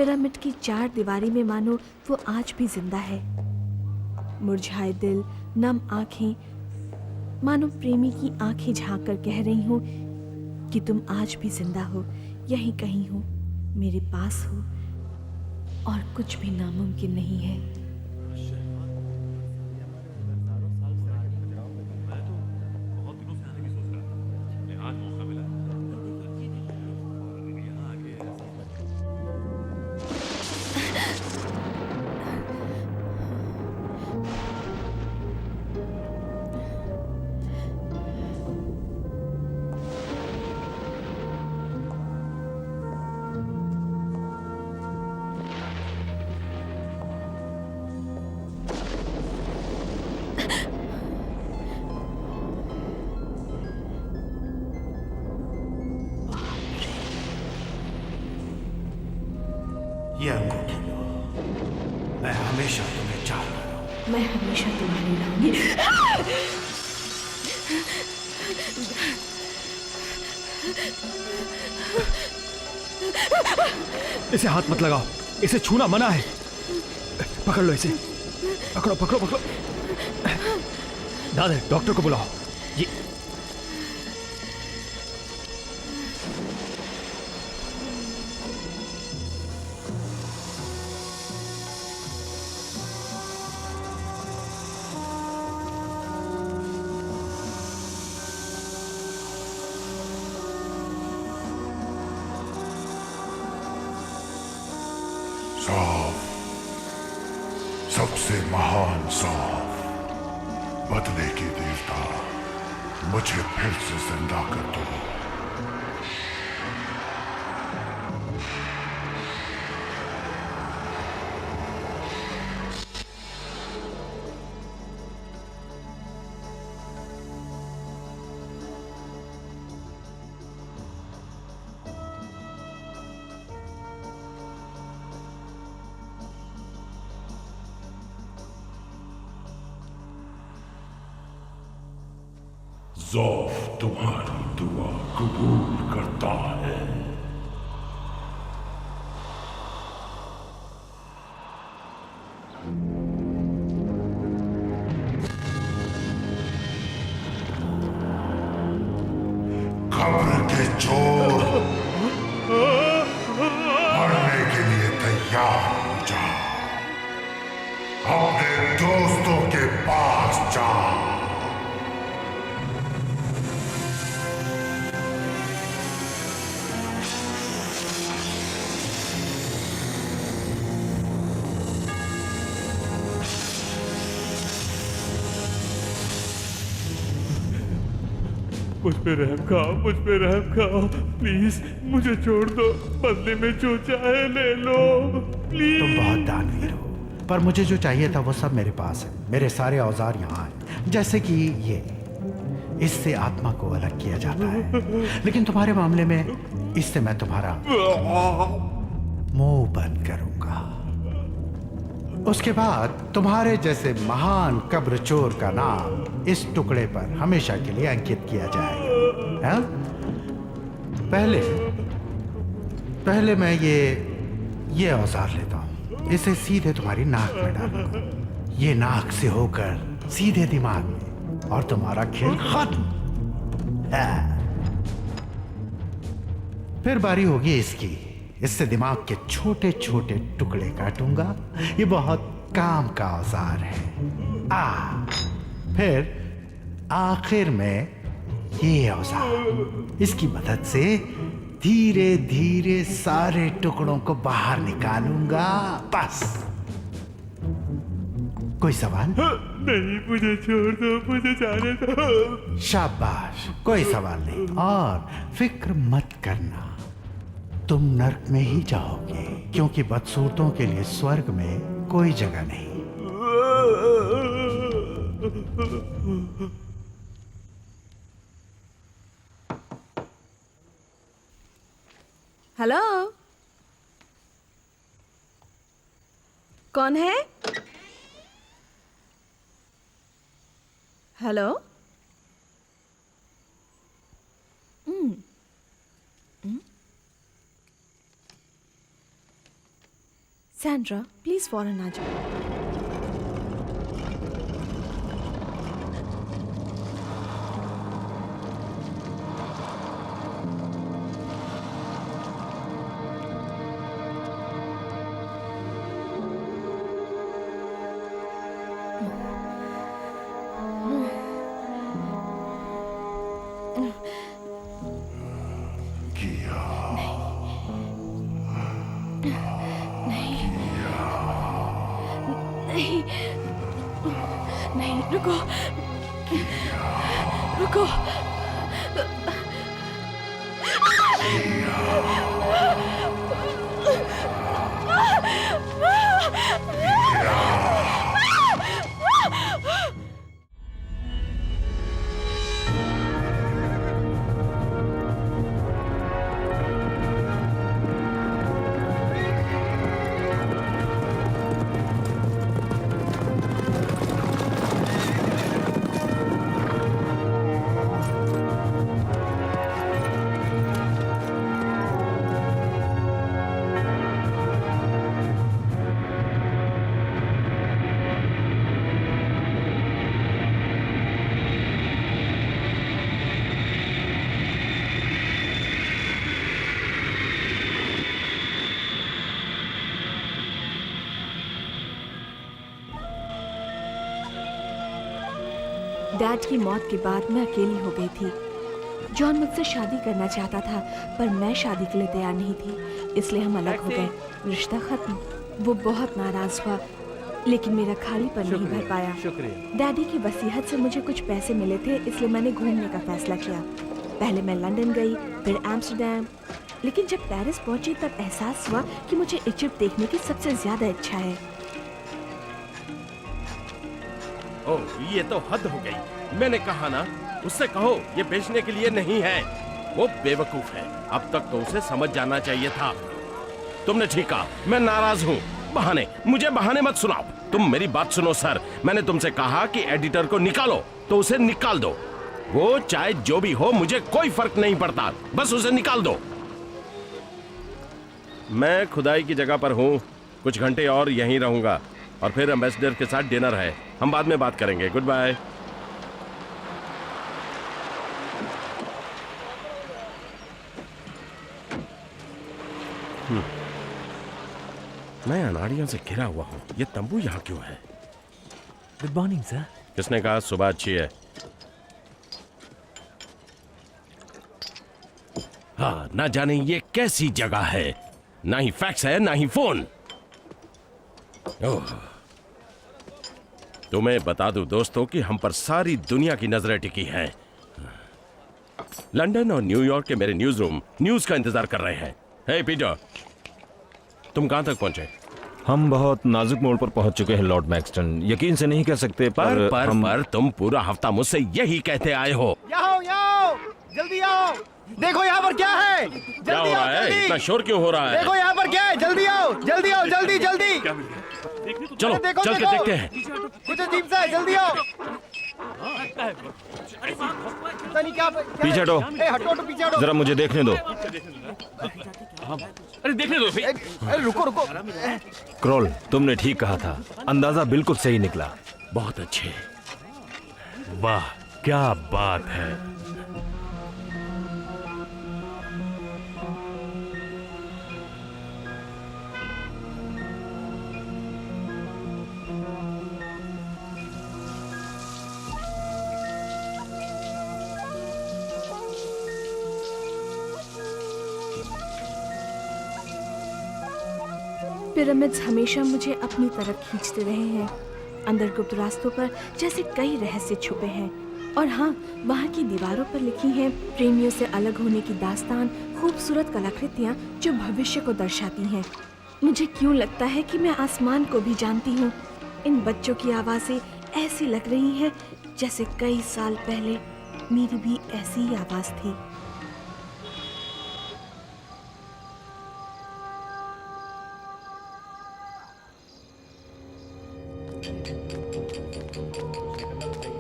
Pyramid की चार दीवारी में मानो वो आज भी जिंदा है। मुरझाए दिल, नम आंखें, मानो प्रेमी की आंखें झांक कर कह रही हूँ कि तुम आज भी जिंदा हो, यहीं कहीं हो, मेरे पास हो, और कुछ भी नामुमकिन नहीं है। ये अंगूठी लो, मैं हमेशा तुम्हें चाहता हूँ। मैं हमेशा तुम्हारी रहूंगी। इसे हाथ मत लगाओ, इसे छूना मना है। पकड़ लो इसे, पकड़ो पकड़ो पकड़ो। दादा, डॉक्टर को बुलाओ। ये सौफ, सबसे महान सौफ, बदले की देवता, मुझे फिर से जिंदा कर दो। ज़ौफ तुम्हारी दुआ कबूल करता है। कब्र के चोर मरने के लिए तैयार हो जाओ, अपने दोस्तों के पास जाओ। मुझ पे रहम खाओ, मुझ पे रहम खाओ, प्लीज मुझे छोड़ दो, बदले में जो चाहे ले लो, प्लीज। तुम बहुत दानवीर हो, पर मुझे जो चाहिए था वो सब मेरे पास है। मेरे सारे औजार यहाँ हैं, जैसे कि ये, इससे आत्मा को अलग किया जाता है, लेकिन तुम्हारे मामले में इससे मैं तुम्हारा मुंह बंद करूंगा। उसके बाद तुम्हारे जैसे महान कब्र चोर का नाम इस टुकड़े पर हमेशा के लिए अंकित किया जाएगा। हाँ? पहले मैं ये औजार लेता हूं, इसे सीधे तुम्हारी नाक में डालूंगा, ये नाक से होकर सीधे दिमाग में, और तुम्हारा खेल खत्म। हाँ। फिर बारी होगी इसकी, इससे दिमाग के छोटे छोटे टुकड़े काटूंगा। ये बहुत काम का औजार है। फिर आखिर में ये औजार, इसकी मदद से धीरे धीरे सारे टुकड़ों को बाहर निकालूंगा। बस। कोई सवाल? नहीं, मुझे छोड़ दो, मुझे जाने दो। शाबाश, कोई सवाल नहीं। और फिक्र मत करना, तुम नर्क में ही जाओगे, क्योंकि बदसूरतों के लिए स्वर्ग में कोई जगह नहीं। हेलो, कौन है? हेलो। सैंड्रा प्लीज फौरन आ जाओ। किया नहीं नहीं, रुको रुको। डैड की मौत के बाद मैं अकेली हो गई थी। जॉन मुझसे शादी करना चाहता था, पर मैं शादी के लिए तैयार नहीं थी, इसलिए हम अलग हो गए। रिश्ता खत्म। वो बहुत नाराज हुआ, लेकिन मेरा खालीपन नहीं भर पाया। डैडी की वसीयत से मुझे कुछ पैसे मिले थे, इसलिए मैंने घूमने का फैसला किया। पहले मैं लंदन गई, फिर एम्स्टर्डम, लेकिन जब पेरिस पहुंची तब एहसास हुआ कि मुझे इजिप्ट देखने की सबसे ज्यादा इच्छा है। ओह, ये तो हद हो गई। मैंने कहा ना, उससे कहो ये बेचने के लिए नहीं है। वो बेवकूफ है। अब तक तो उसे समझ जाना चाहिए था। तुमने ठीक कहा, मैं नाराज हूँ। बहाने, मुझे बहाने मत सुनाओ। तुम मेरी बात सुनो सर, मैंने तुमसे कहा कि एडिटर को निकालो, तो उसे निकाल दो। वो चाहे जो भी हो, मुझे कोई फर्क नहीं पड़ता, बस उसे निकाल दो। मैं खुदाई की जगह पर हूँ, कुछ घंटे और यहीं रहूंगा, और फिर एम्बेसडर के साथ डिनर है। हम बाद में बात करेंगे। Good bye. मैं अनाड़ियों से घिरा हुआ हूँ। ये तंबू यहाँ क्यों है? Good morning sir. किसने कहा सुबह अच्छी है? हाँ, ना जाने ये कैसी जगह है। ना ही फैक्स है, ना ही फोन। ओह, तुम्हें बता दूं दोस्तों कि हम पर सारी दुनिया की नजरें टिकी हैं। लंदन और न्यूयॉर्क के मेरे न्यूज रूम न्यूज का इंतजार कर रहे हैं। हे पीटर, तुम कहां तक पहुंचे? हम बहुत नाजुक मोड़ पर पहुंच चुके हैं लॉर्ड मैक्सटन। यकीन से नहीं कह सकते, पर तुम पूरा हफ्ता मुझसे यही कहते आए हो। आओ, जल्दी आओ। देखो यहाँ पर क्या है। क्या हो रहा है? इतना शोर क्यों हो रहा है? देखो यहाँ पर क्या है। जल्दी आओ, जल्दी आओ, जल्दी जल्दी। चलो देखो, चल के देखो। देखते हैं। कुछ अजीब सा है, जल्दी आओ। पता नहीं क्या पीछे हटो। हटो हटो, पीछे हटो। जरा मुझे देखने दो। अरे देखने दो फिर। अरे रुको रुको। क्रोल, तुमने ठीक कहा था, अंदाजा बिल्कुल सही निकला। बहुत अच्छे। वाह, क्या बात है। पिरामिड्स हमेशा मुझे अपनी तरफ खींचते रहे हैं। अंदर गुप्त रास्तों पर जैसे कई रहस्य छुपे हैं। और हाँ, वहाँ की दीवारों पर लिखी हैं प्रेमियों से अलग होने की दास्तान, खूबसूरत कलाकृतियाँ जो भविष्य को दर्शाती हैं। मुझे क्यों लगता है कि मैं आसमान को भी जानती हूँ। इन बच्चों की आवाज़ें ऐसी लग रही हैं जैसे कई साल पहले मेरी भी ऐसी ही आवाज़ थी।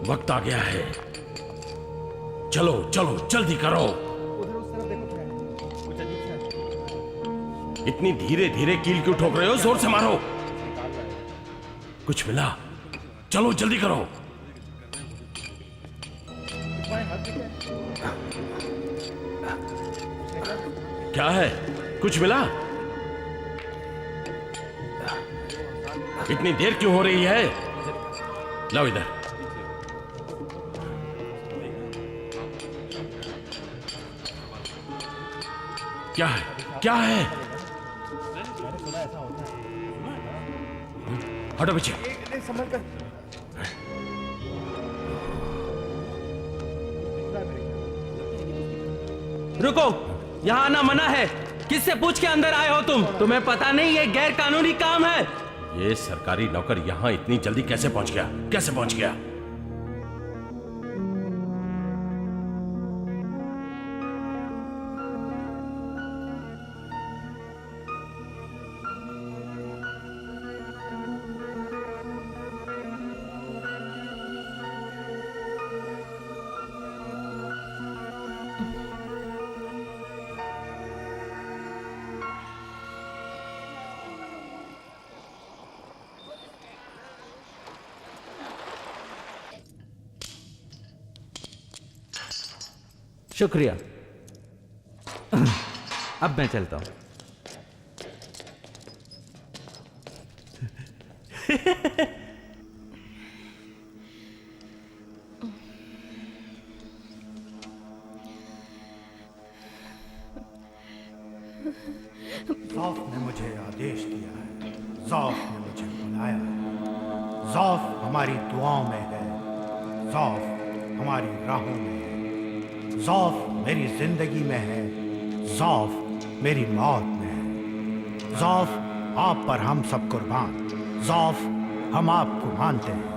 वक्त आ गया है। चलो चलो, जल्दी करो। इतनी धीरे धीरे कील क्यों ठोक रहे हो? जोर से मारो। कुछ मिला? चलो जल्दी करो। क्या है? कुछ मिला? इतनी देर क्यों हो रही है? लाओ इधर। क्या है? क्या है? हटो पीछे। रुको, यहाँ आना मना है। किससे पूछ के अंदर आए हो तुम? तुम्हें पता नहीं ये गैर कानूनी काम है। ये सरकारी नौकर यहाँ इतनी जल्दी कैसे पहुंच गया? कैसे पहुंच गया? शुक्रिया। अब मैं चलता हूं। ज़ौफ़ ने मुझे आदेश दिया है, ज़ौफ़ ने मुझे बुलाया है। ज़ौफ़ हमारी दुआओं में है, ज़ौफ़ हमारी राहों में है, ज़ौफ़ मेरी जिंदगी में है, ज़ौफ़ मेरी मौत में है। ज़ौफ़ आप पर हम सब कुर्बान, ज़ौफ़ हम आपको मानते हैं।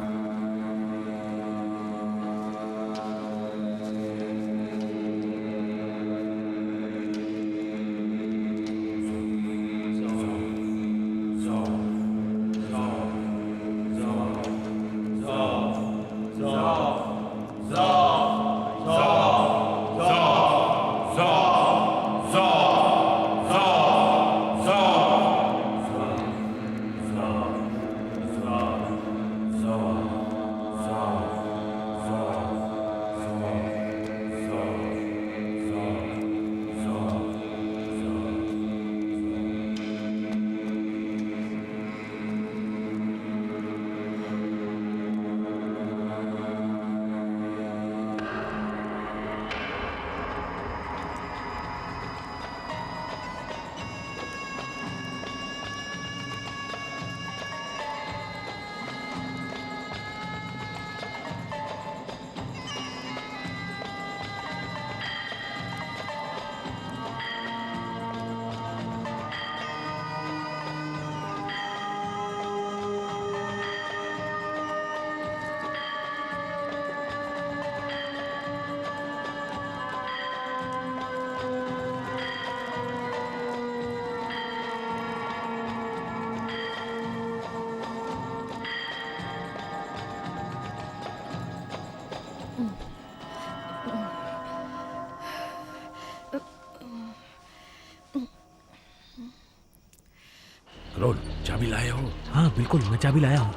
क्रोल, चाबी लाए हो? हाँ बिल्कुल, मैं चाबी लाया हूँ।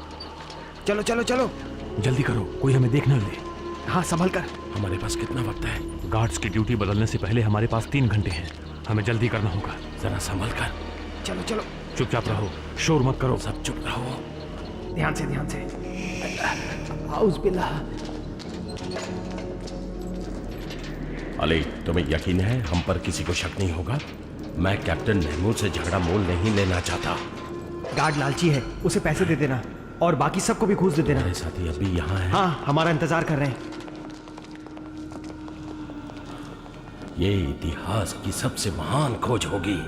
चलो चलो चलो। जल्दी करो, कोई हमें देख न ले। हाँ संभल कर। हमारे पास कितना वक्त है? गार्ड्स की ड्यूटी बदलने से पहले हमारे पास 3 घंटे हैं। हमें जल्दी करना होगा। जरा संभल कर। चलो चलो। चुपचाप रहो, शोर मत करो। सब चुप रहो। ध्यान से ध्यान से। आउज़ बिल्लाह। अली, तुम्हें यकीन है हम पर किसी को शक नहीं होगा? मैं कैप्टन महमूद से झगड़ा मोल नहीं लेना चाहता। गार्ड लालची है, उसे पैसे दे देना और बाकी सबको भी घूस दे देना। मेरे साथी अभी यहाँ है। हाँ, हमारा इंतजार कर रहे हैं। ये इतिहास की सबसे महान खोज होगी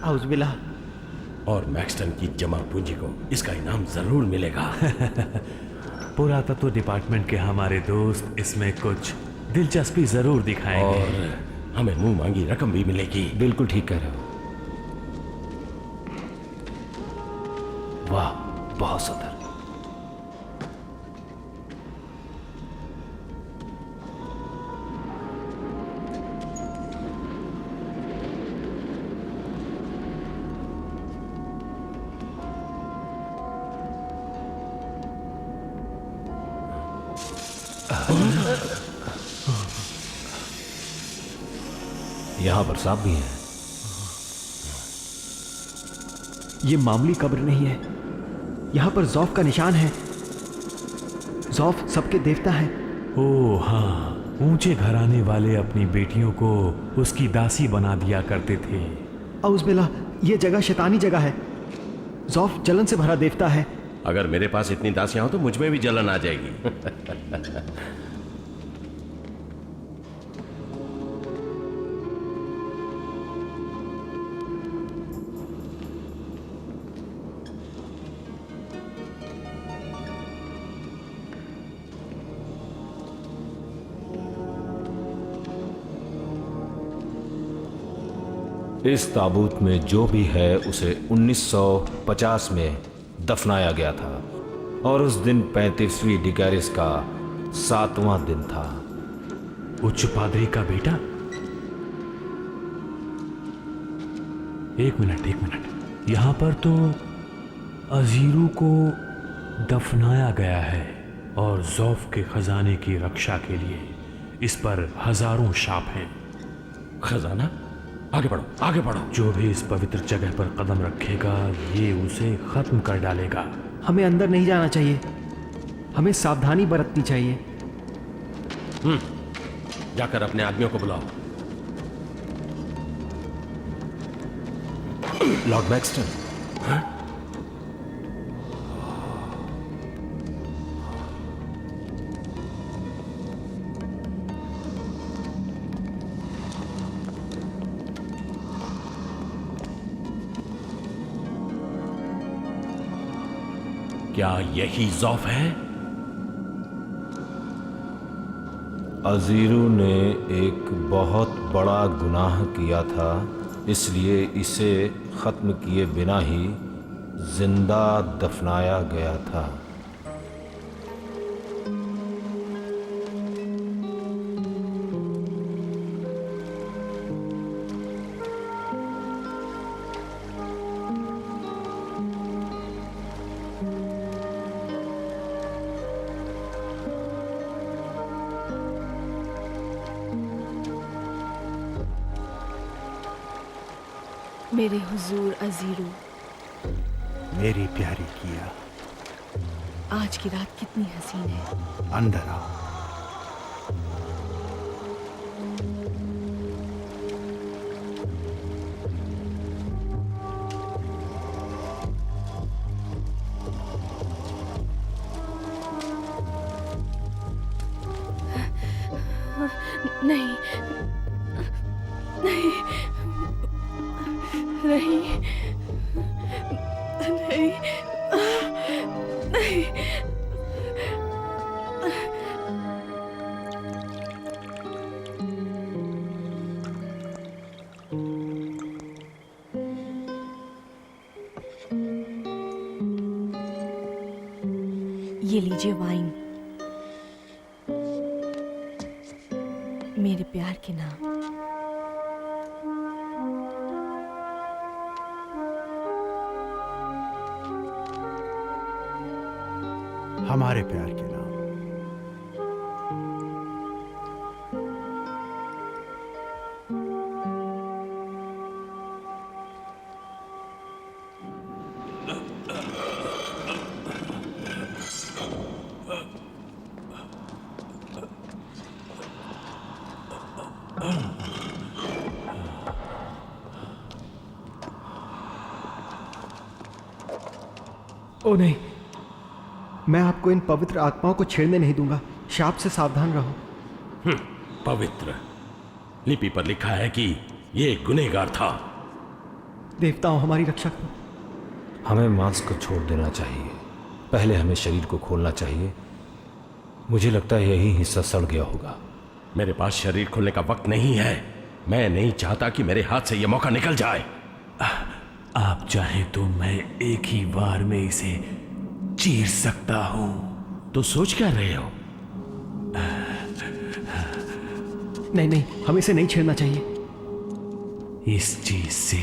आउज़ बिल्लाह। और मैक्सटन की जमा पूंजी को इसका इनाम जरूर मिलेगा। पुरातत्व डिपार्टमेंट के हमारे दोस्त इसमें कुछ दिलचस्पी जरूर दिखाएंगे और हमें मुंह मांगी रकम भी मिलेगी। बिल्कुल ठीक कह रहे हो। वाह, बहुत सुंदर। यहाँ पर सांप भी हैं। ये मामूली कब्र नहीं है, यहाँ पर ज़ौफ का निशान है। ज़ौफ सबके देवता है। ओ हाँ, ऊंचे घराने वाले अपनी बेटियों को उसकी दासी बना दिया करते थे। औज़ ये जगह शैतानी जगह है। ज़ौफ जलन से भरा देवता है। अगर मेरे पास इतनी दासियां हो तो मुझ में भी जलन आ जाएगी। इस ताबूत में जो भी है उसे 1950 में दफनाया गया था और उस दिन 35वीं डिकैरिस का 7वां दिन था। उच्च पादरी का बेटा? एक मिनट, यहां पर तो अजीरू को दफनाया गया है और ज़ौफ के खजाने की रक्षा के लिए इस पर हजारों शाप हैं। खजाना? आगे बढ़ो, आगे बढ़ो। जो भी इस पवित्र जगह पर कदम रखेगा ये उसे खत्म कर डालेगा। हमें अंदर नहीं जाना चाहिए, हमें सावधानी बरतनी चाहिए। जाकर अपने आदमियों को बुलाओ। लॉर्ड मैक्सटन, क्या यही ज़ौफ है? अजीरू ने एक बहुत बड़ा गुनाह किया था, इसलिए इसे खत्म किए बिना ही जिंदा दफनाया गया था। मेरे हुजूर अजीरू, मेरी प्यारी किया, आज की रात कितनी हसीन है। अंदर आओ। नहीं, नहीं, नहीं, नहीं, नहीं। ये लीजिए वाइन, मेरे प्यार के नाम। हमारे प्यार के नाम। ओ नहीं, मैं आपको इन पवित्र आत्माओं को छेड़ने नहीं दूंगा। शाप से सावधान रहो। पवित्र लिपि पर लिखा है कि ये गुनहगार था। देवताओं, हमारी रक्षा करो। हमें मांस को छोड़ देना चाहिए, पहले हमें शरीर को खोलना चाहिए। मुझे लगता है यही हिस्सा सड़ गया होगा। मेरे पास शरीर खोलने का वक्त नहीं है। मैं नहीं चाहता कि मेरे हाथ से यह मौका निकल जाए। आप चाहें तो मैं एक ही बार में इसे चीर सकता हूं। तो सोच क्या रहे हो? नहीं नहीं, हमें इसे नहीं छेड़ना चाहिए। इस चीज से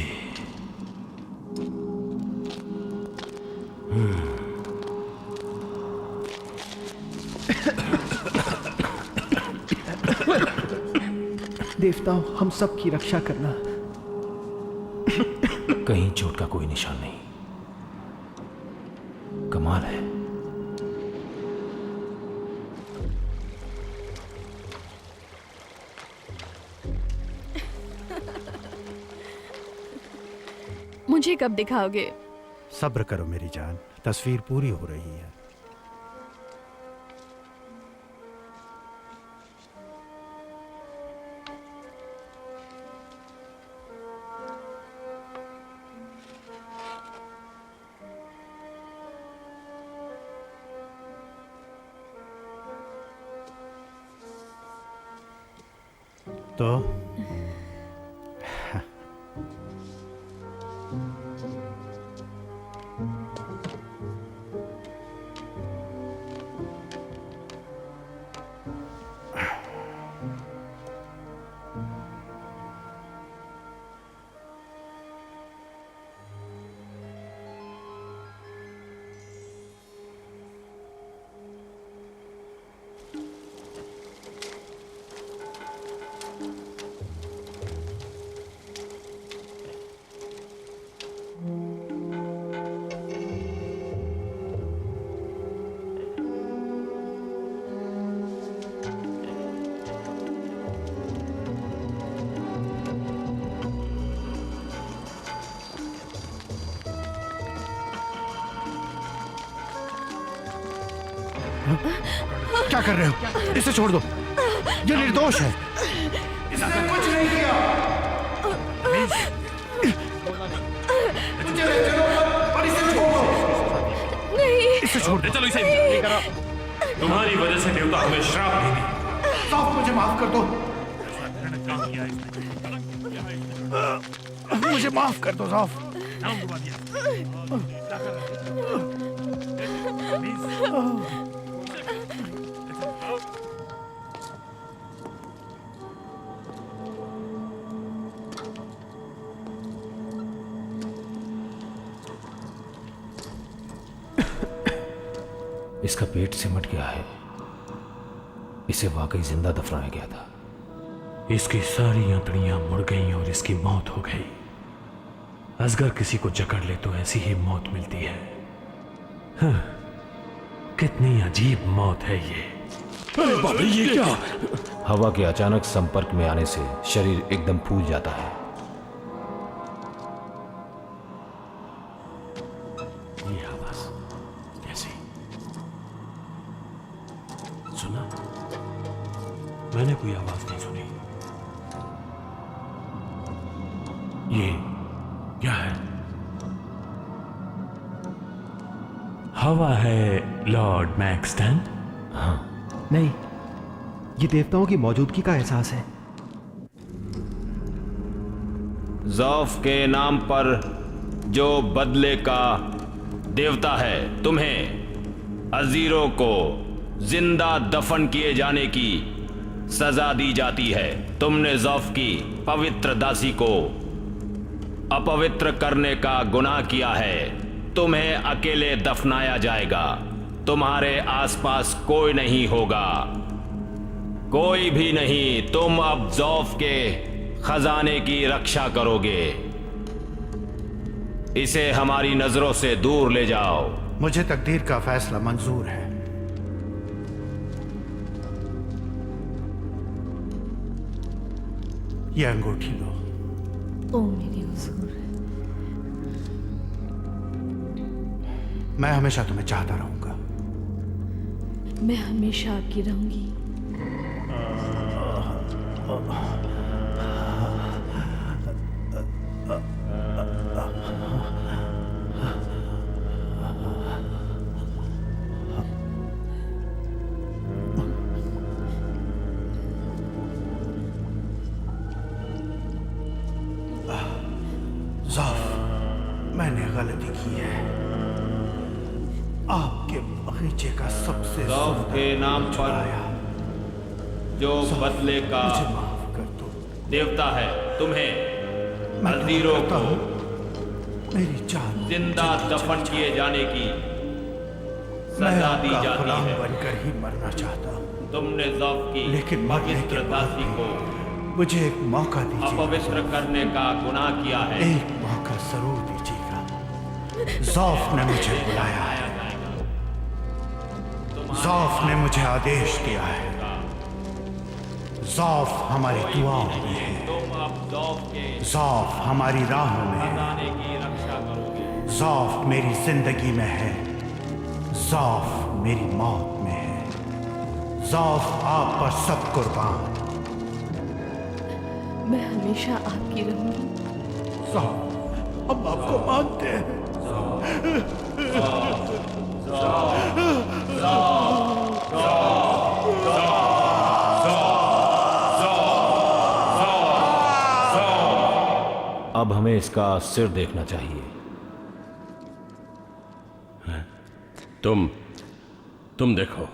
देवताओं, हम सब की रक्षा करना। कहीं चोट का कोई निशान नहीं। कमाल है। मुझे कब दिखाओगे? सब्र करो मेरी जान, तस्वीर पूरी हो रही है। तो क्या कर रहे हो? इसे छोड़ दो, ये निर्दोष है। इसने कुछ नहीं किया। मुझे ले चलो और इसे छोड़ो। नहीं, इसे छोड़ दो। चलो इसे। तुम्हारी वजह से देवता हमें श्राप देंगे। साफ, मुझे माफ कर दो। मुझे माफ कर दो साफ। इसका पेट सिमट गया है। इसे वाकई जिंदा दफनाया गया था। इसकी सारी अंतड़ियां मुड़ गईं और इसकी मौत हो गई। असगर किसी को जकड़ ले तो ऐसी ही मौत मिलती है। हाँ, कितनी अजीब मौत है ये। अरे बाबा, ये क्या? हवा के अचानक संपर्क में आने से शरीर एकदम फूल जाता है। ये आवाज कैसी? सुना? मैंने कोई आवाज नहीं सुनी। ये क्या है? हवा है लॉर्ड मैक्सटन? हाँ, नहीं, ये देवताओं की मौजूदगी का एहसास है। ज़ौफ के नाम पर जो बदले का देवता है, तुम्हें अजीरों को जिंदा दफन किए जाने की सजा दी जाती है। तुमने ज़ौफ की पवित्र दासी को अपवित्र करने का गुनाह किया है। तुम्हें अकेले दफनाया जाएगा। तुम्हारे आसपास कोई नहीं होगा, कोई भी नहीं। तुम अब ज़ौफ के खजाने की रक्षा करोगे। इसे हमारी नजरों से दूर ले जाओ। मुझे तकदीर का फैसला मंजूर है। ये अंगूठी लो। ओ मेरे हुजूर, मैं हमेशा तुम्हें चाहता रहूंगा। मैं हमेशा आपकी रहूंगी। मैंने गलती की है। आपके बगीचे का सबसे ज़ौफ के नाम पर जो बदले का मुझे माफ कर दो। देवता है, तुम्हें अजीरों को मेरी जान जिंदा दफन किए जाने की मैं सजा दी आपका जाती गुलाम है। बनकर ही मरना चाहता हूँ, तुमने ज़ौफ की लेकिन मरने के पवित्र बाद दासी को मुझे एक मौका दीजिए, अपवित्र करने का गुनाह किया है। एक मौका जरूर दीजिएगा। ज़ौफ ने मुझे बुलाया है, ज़ौफ ने मुझे आदेश दिया है। ज़ौफ हमारी दुआओं में है, ज़ौफ हमारी राहों में है, ज़ौफ मेरी जिंदगी में है, ज़ौफ मेरी मौत में है। ज़ौफ आप पर सब कुर्बान। मैं हमेशा आपकी रहूंगी। ज़ौफ, हम आपको मानते हैं। अब हमें इसका सिर देखना चाहिए। तुम देखो।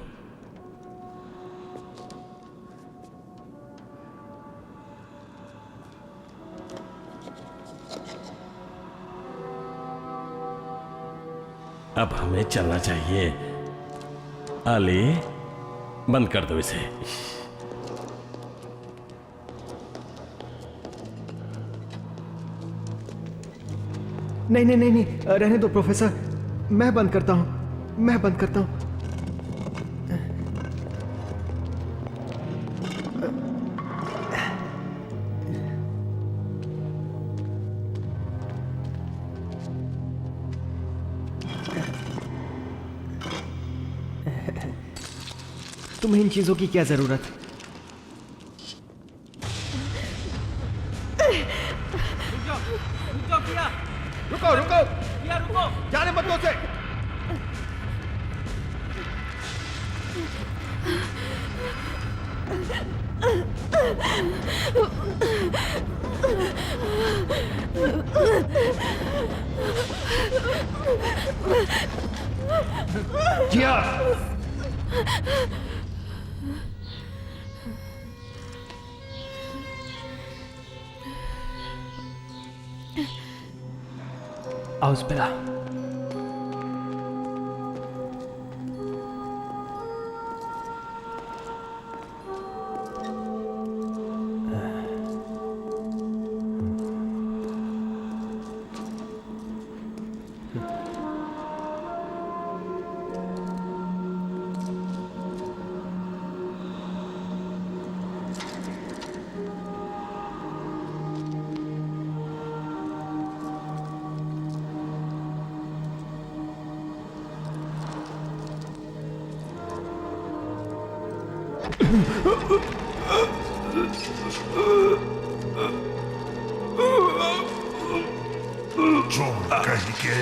अब हमें चलना चाहिए। अली, बंद कर दो इसे। नहीं नहीं नहीं नहीं, रहने दो प्रोफेसर, मैं बंद करता हूं, मैं बंद करता हूं। तुम्हें इन चीजों की क्या जरूरत? रुको रुको रुको, जाने मत दो उसे। जिया, आउज़ बिल्लाह। चोर कहीं के।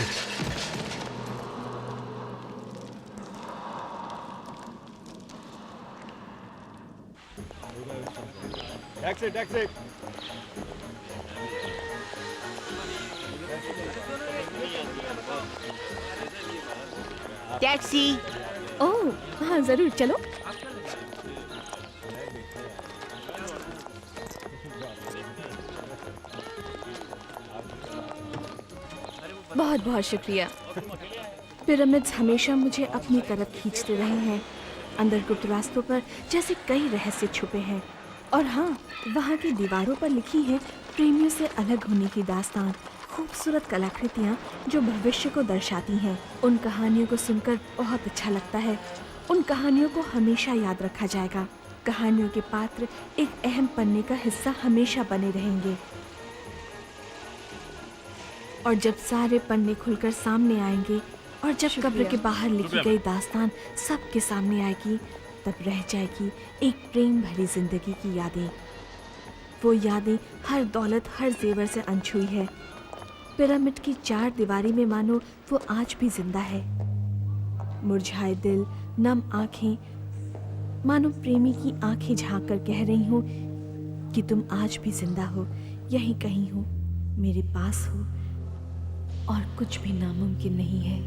टैक्सी। ओह हाँ, जरूर चलो। बहुत बहुत शुक्रिया। पिरामिड्स हमेशा मुझे अपनी तरफ खींचते रहे हैं। अंदर गुप्त रास्तों पर जैसे कई रहस्य छुपे हैं। और हाँ, वहाँ की दीवारों पर लिखी है प्रेमियों से अलग होने की दास्तान। खूबसूरत कलाकृतियाँ जो भविष्य को दर्शाती हैं। उन कहानियों को सुनकर बहुत अच्छा लगता है। उन कहानियों को हमेशा याद रखा जाएगा। कहानियों के पात्र एक अहम पन्ने का हिस्सा हमेशा बने रहेंगे। और जब सारे पन्ने खुलकर सामने आएंगे और जब कब्र के बाहर लिखी गई दास्तान सबके सामने आएगी, तब रह जाएगी एक प्रेम भरी जिंदगी की यादें। वो यादें हर दौलत, हर जेवर से अनछुई है। पिरामिड की चार दीवारी में मानो वो आज भी जिंदा है। मुरझाए दिल, नम आंखें, मानो प्रेमी की आंखें झांक कर कह रही हूँ कि तुम आज भी जिंदा हो, यहीं कहीं हो, मेरे पास हो, और कुछ भी नामुमकिन नहीं है।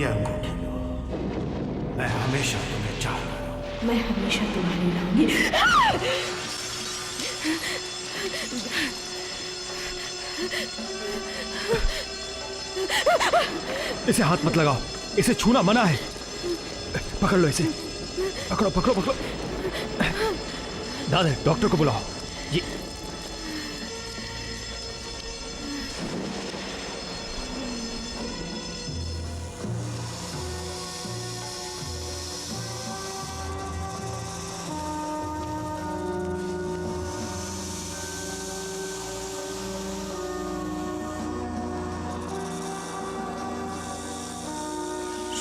ये अंगूठी लो। मैं हमेशा तुम्हें चाहता हूँ। मैं हमेशा तुम्हारी रहूंगी। इसे हाथ मत लगाओ, इसे छूना मना है। पकड़ लो इसे, पकड़ो पकड़ो पकड़ो। दादा, डॉक्टर को बुलाओ। ये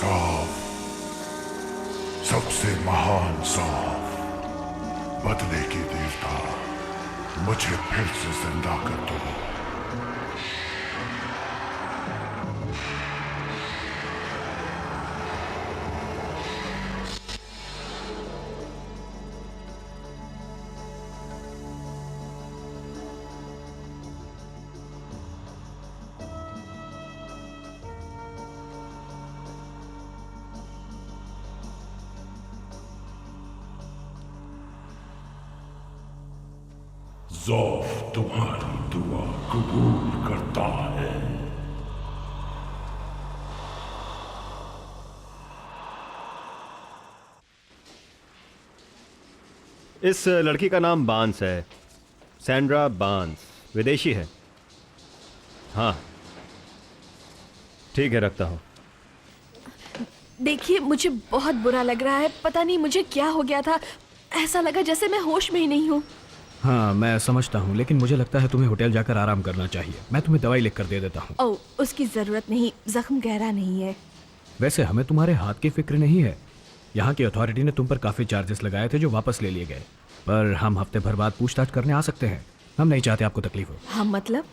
सौफ, सबसे महान सौफ, बदले की देवता, मुझे फिर से जिंदा कर दो। ज़ौफ़ तुम्हारी दुआ कबूल करता है। इस लड़की का नाम बांस है, सैंड्रा बांस। विदेशी है। हाँ ठीक है, रखता हूँ। देखिए, मुझे बहुत बुरा लग रहा है। पता नहीं मुझे क्या हो गया था। ऐसा लगा जैसे मैं होश में ही नहीं हूँ। हाँ मैं समझता हूँ, लेकिन मुझे लगता है तुम्हें होटल जाकर आराम करना चाहिए। मैं तुम्हें दवाई लिख कर दे देता हूँ। ओह, उसकी ज़रूरत नहीं, जख्म गहरा नहीं है। वैसे हमें तुम्हारे हाथ की फिक्र नहीं है। यहाँ की अथॉरिटी ने तुम पर काफ़ी चार्जेस लगाए थे जो वापस ले लिए गए, पर हम हफ्ते भर बाद पूछताछ करने आ सकते हैं। हम नहीं चाहते आपको तकलीफ हो। हाँ मतलब?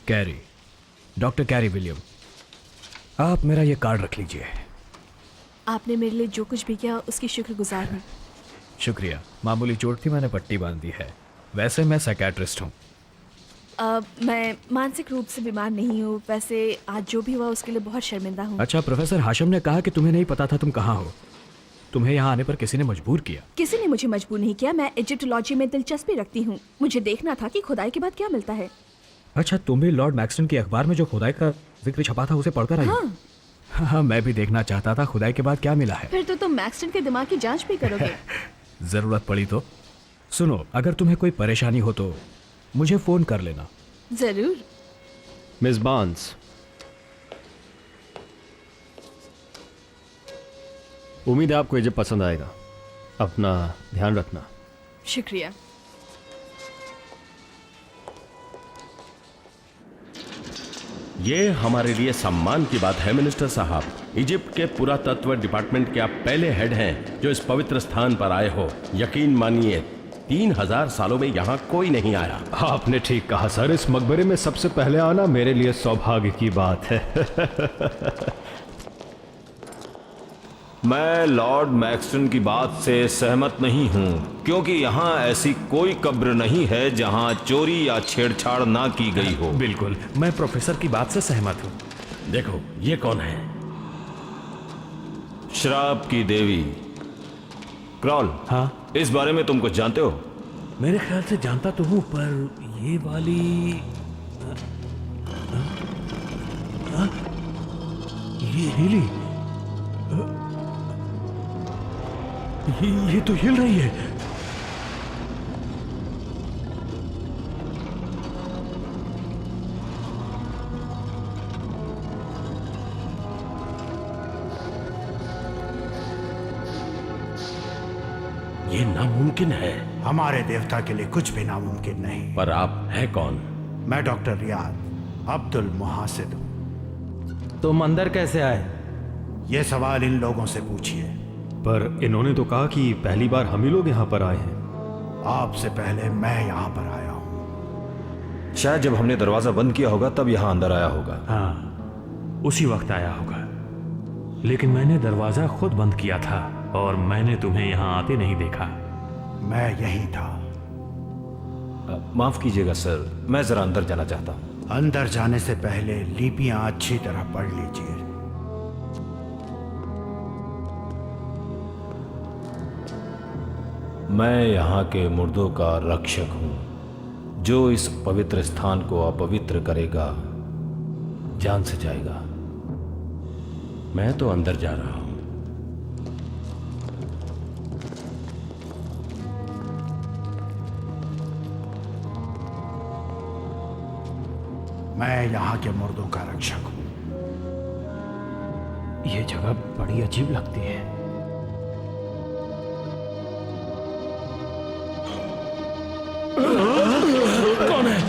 कैरी, डॉक्टर कैरी विलियम, आप मेरा ये कार्ड रख लीजिए। आपने मेरे लिए जो कुछ भी किया उसकी शुक्रगुजार हूँ। शुक्रिया। मामूली चोट थी, मैंने पट्टी बांध दी है। वैसे मैं साइकेट्रिस्ट हूँ। मैं मानसिक रूप से बीमार नहीं हूँ। वैसे आज जो भी हुआ उसके लिए बहुत शर्मिंदा हूँ। अच्छा, प्रोफेसर हाशिम ने कहा कि तुम्हें नहीं पता था तुम कहाँ हो। तुम्हें यहाँ आने पर किसी ने मजबूर किया? किसी ने मुझे मजबूर नहीं किया। मैं इजिप्टोलॉजी में दिलचस्पी रखती हूँ। मुझे देखना था कि खुदाई के बाद क्या मिलता है। अच्छा, तुम भी लॉर्ड मैक्सटन की अखबार में जो खुदाई का जिक्र छपा था उसे पढ़कर आई? हाँ, मैं भी देखना चाहता था खुदाई के बाद क्या मिला है। फिर तो तुम मैक्सटन के दिमाग की जांच भी करोगे। जरूरत पड़ी तो। सुनो, अगर तुम्हें कोई परेशानी हो तो मुझे फोन कर लेना। जरूर। मिस बांस, उम्मीद है आपको ये पसंद आएगा। अपना ध्यान रखना। शुक्रिया। ये हमारे लिए सम्मान की बात है मिनिस्टर साहब। इजिप्ट के पुरातत्व डिपार्टमेंट के आप पहले हेड हैं जो इस पवित्र स्थान पर आए हो। यकीन मानिए 3000 सालों में यहाँ कोई नहीं आया। आपने ठीक कहा सर, इस मकबरे में सबसे पहले आना मेरे लिए सौभाग्य की बात है। मैं लॉर्ड मैक्सटन की बात से सहमत नहीं हूँ, क्योंकि यहाँ ऐसी कोई कब्र नहीं है जहाँ चोरी या छेड़छाड़ ना की गई हो। बिल्कुल, मैं प्रोफेसर की बात से सहमत हूँ। देखो, ये कौन है? श्राप की देवी क्रॉल। हाँ, इस बारे में तुम कुछ जानते हो? मेरे ख्याल से जानता तो हूँ, पर ये वाली ये हिली, ये तो हिल रही है। ये नामुमकिन है। हमारे देवता के लिए कुछ भी नामुमकिन नहीं। पर आप हैं कौन? मैं डॉक्टर रियाद अब्दुल मुहासिद हूँ। तुम अंदर कैसे आए? ये सवाल इन लोगों से पूछिए। पर इन्होंने तो कहा कि पहली बार हम ही लोग यहाँ पर आए हैं। आपसे पहले मैं यहाँ पर आया हूँ। शायद जब हमने दरवाजा बंद किया होगा तब यहाँ अंदर आया होगा। हाँ, उसी वक्त आया होगा। लेकिन मैंने दरवाजा खुद बंद किया था और मैंने तुम्हें यहाँ आते नहीं देखा। मैं यही था। माफ कीजिएगा सर, मैं जरा अंदर जाना चाहता हूँ। अंदर जाने से पहले लिपियां अच्छी तरह पढ़ लीजिए। मैं यहाँ के मुर्दों का रक्षक हूँ। जो इस पवित्र स्थान को अपवित्र करेगा जान से जाएगा। मैं तो अंदर जा रहा हूं। मैं यहाँ के मुर्दों का रक्षक हूँ। ये जगह बड़ी अजीब लगती है। कौन है?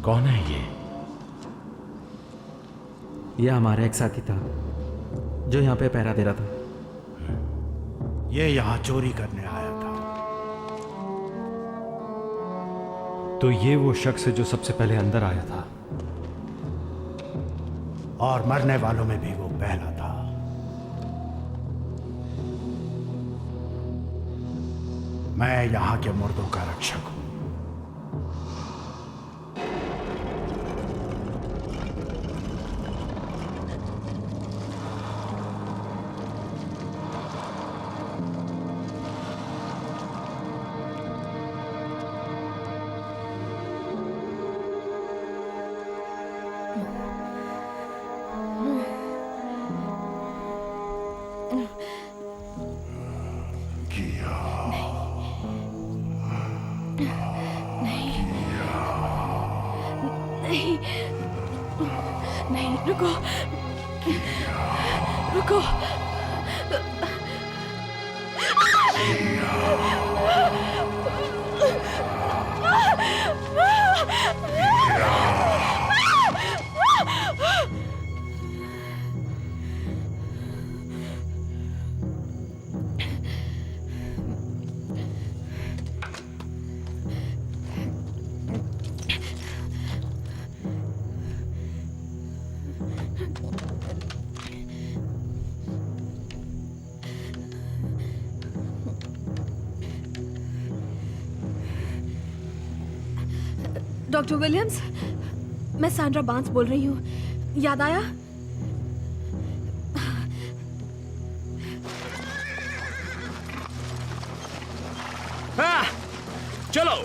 कौन है ये? ये हमारा एक साथी था जो यहाँ पे पहरा दे रहा था। ये यहाँ चोरी करने आया था। तो ये वो शख्स है जो सबसे पहले अंदर आया था। और मरने वालों में भी वो पहला था। मैं यहाँ के मुर्दों का रक्षक हूँ। नहीं, नहीं, रुको, रुको। डॉक्टर विलियम्स, मैं सैंड्रा बांस बोल रही हूँ। याद आया? चलो।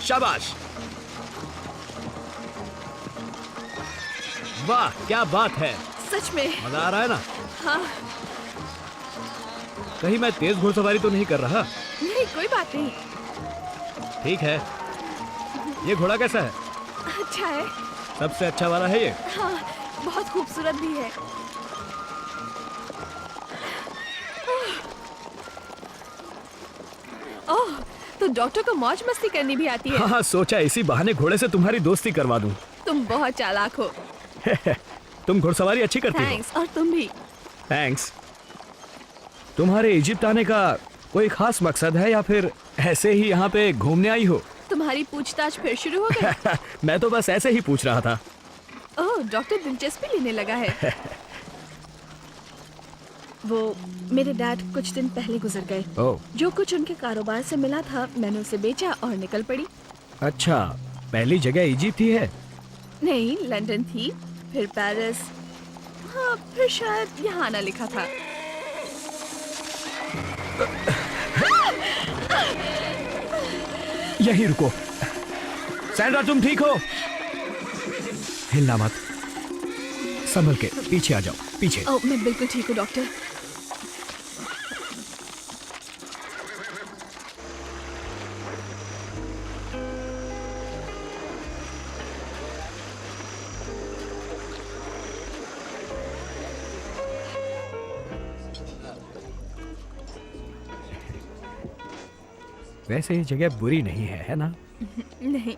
शाबाश। वाह, क्या बात है। सच में मजा आ रहा है ना? हाँ। कहीं मैं तेज घुड़सवारी तो नहीं कर रहा? नहीं, कोई बात नहीं। ठीक है। ये घोड़ा कैसा है? अच्छा है। सबसे अच्छा वाला है ये? हाँ, बहुत खूबसूरत भी है। ओह, तो डॉक्टर को मौज मस्ती करनी भी आती है। हाँ, सोचा इसी बहाने घोड़े से तुम्हारी दोस्ती करवा दूं। तुम बहुत चालाक हो। तुम घुड़सवारी अच्छी करती हो। थैंक्स, और तुम भी। थैंक्स। तुम्हारे इजिप्ट आने का कोई खास मकसद है या फिर ऐसे ही यहाँ पे घूमने आई हो? तुम्हारी पूछताछ फिर शुरू हो गई? मैं तो बस ऐसे ही पूछ रहा था। ओह, डॉक्टर दिलचस्पी लेने लगा है। वो मेरे डैड कुछ दिन पहले गुजर गए। ओह, जो कुछ उनके कारोबार से मिला था मैंने उसे बेचा और निकल पड़ी। अच्छा, पहली जगह इजिप्ट ही है? नहीं, लंदन थी, फिर पेरिस, हाँ, फिर शायद यहाँ आना लिखा था। यहीं रुको। सैंड्रा, तुम ठीक हो? हिलना मत। संभल के पीछे आ जाओ, पीछे। ओह, मैं बिल्कुल ठीक हूँ डॉक्टर। वैसे ये जगह बुरी नहीं है ना? नहीं,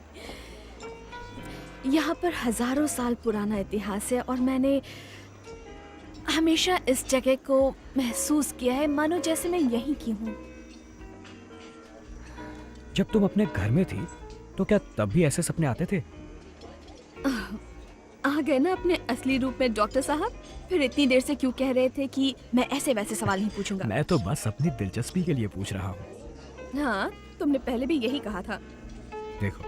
यहाँ पर हजारों साल पुराना इतिहास है और मैंने हमेशा इस जगह को महसूस किया है मानो जैसे मैं यहीं की हूँ। जब तुम अपने घर में थी तो क्या तब भी ऐसे सपने आते थे? आ गए ना अपने असली रूप में डॉक्टर साहब। फिर इतनी देर से क्यों कह रहे थे कि मैं ऐसे वैसे सवाल नहीं पूछूंगा? मैं तो बस अपनी दिलचस्पी के लिए पूछ रहा हूँ। हाँ, तुमने पहले भी यही कहा था। देखो,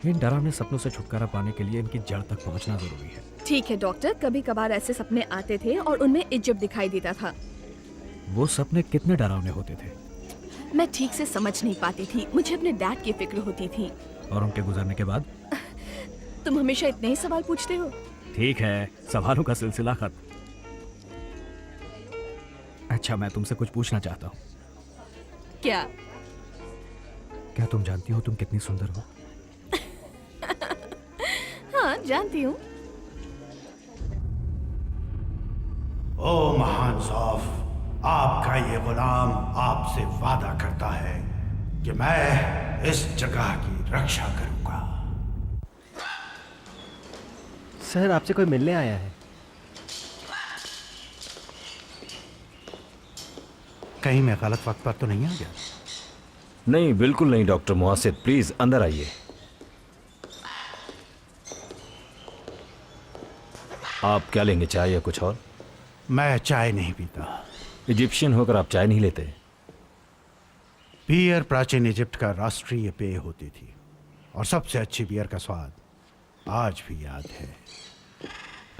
इन डरावने सपनों से छुटकारा पाने के लिए इनकी जड़ तक पहुँचना जरूरी है। ठीक है डॉक्टर, कभी कभार ऐसे सपने आते थे और उनमें इज्जत दिखाई देता था। वो सपने कितने डरावने होते थे? मैं ठीक से समझ नहीं पाती थी, मुझे अपने डैड की फिक्र होती थी। और उनके गुजरने के बाद? तुम हमेशा इतने ही सवाल पूछते हो। ठीक है, सवालों का सिलसिला खत्म। अच्छा, मैं तुमसे कुछ पूछना चाहता हूँ। क्या? क्या तुम जानती हो तुम कितनी सुंदर हो? हाँ, जानती हूँ। ओ महान ज़ौफ, आपका ये गुलाम आपसे वादा करता है कि मैं इस जगह की रक्षा करूंगा। सर, आपसे कोई मिलने आया है। कहीं मैं गलत वक्त पर तो नहीं आ गया? नहीं, बिल्कुल नहीं डॉक्टर मुहासिद, प्लीज अंदर आइए। आप क्या लेंगे, चाय या कुछ और? मैं चाय नहीं पीता। इजिप्शियन होकर आप चाय नहीं लेते? बियर प्राचीन इजिप्ट का राष्ट्रीय पेय होती थी और सबसे अच्छी बियर का स्वाद आज भी याद है।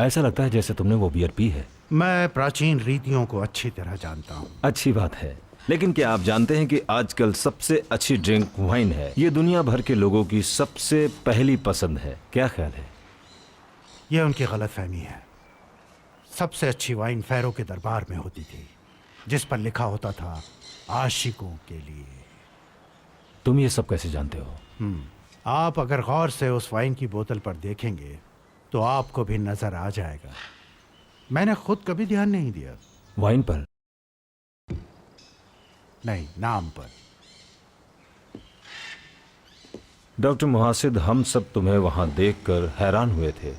ऐसा लगता है जैसे तुमने वो बियर पी है। मैं प्राचीन रीतियों को अच्छी तरह जानता हूँ। अच्छी बात है, लेकिन क्या आप जानते हैं कि आजकल सबसे अच्छी ड्रिंक वाइन है? ये दुनिया भर के लोगों की सबसे पहली पसंद है। क्या ख्याल है? यह उनकी गलतफहमी है। सबसे अच्छी वाइन फैरो के दरबार में होती थी, जिस पर लिखा होता था आशिकों के लिए। तुम ये सब कैसे जानते हो? आप अगर गौर से उस वाइन की बोतल पर देखेंगे तो आपको भी नजर आ जाएगा। मैंने खुद कभी ध्यान नहीं दिया। वाइन पर? नहीं, नाम पर। डॉक्टर मुहासिद, हम सब तुम्हें वहां देखकर हैरान हुए थे।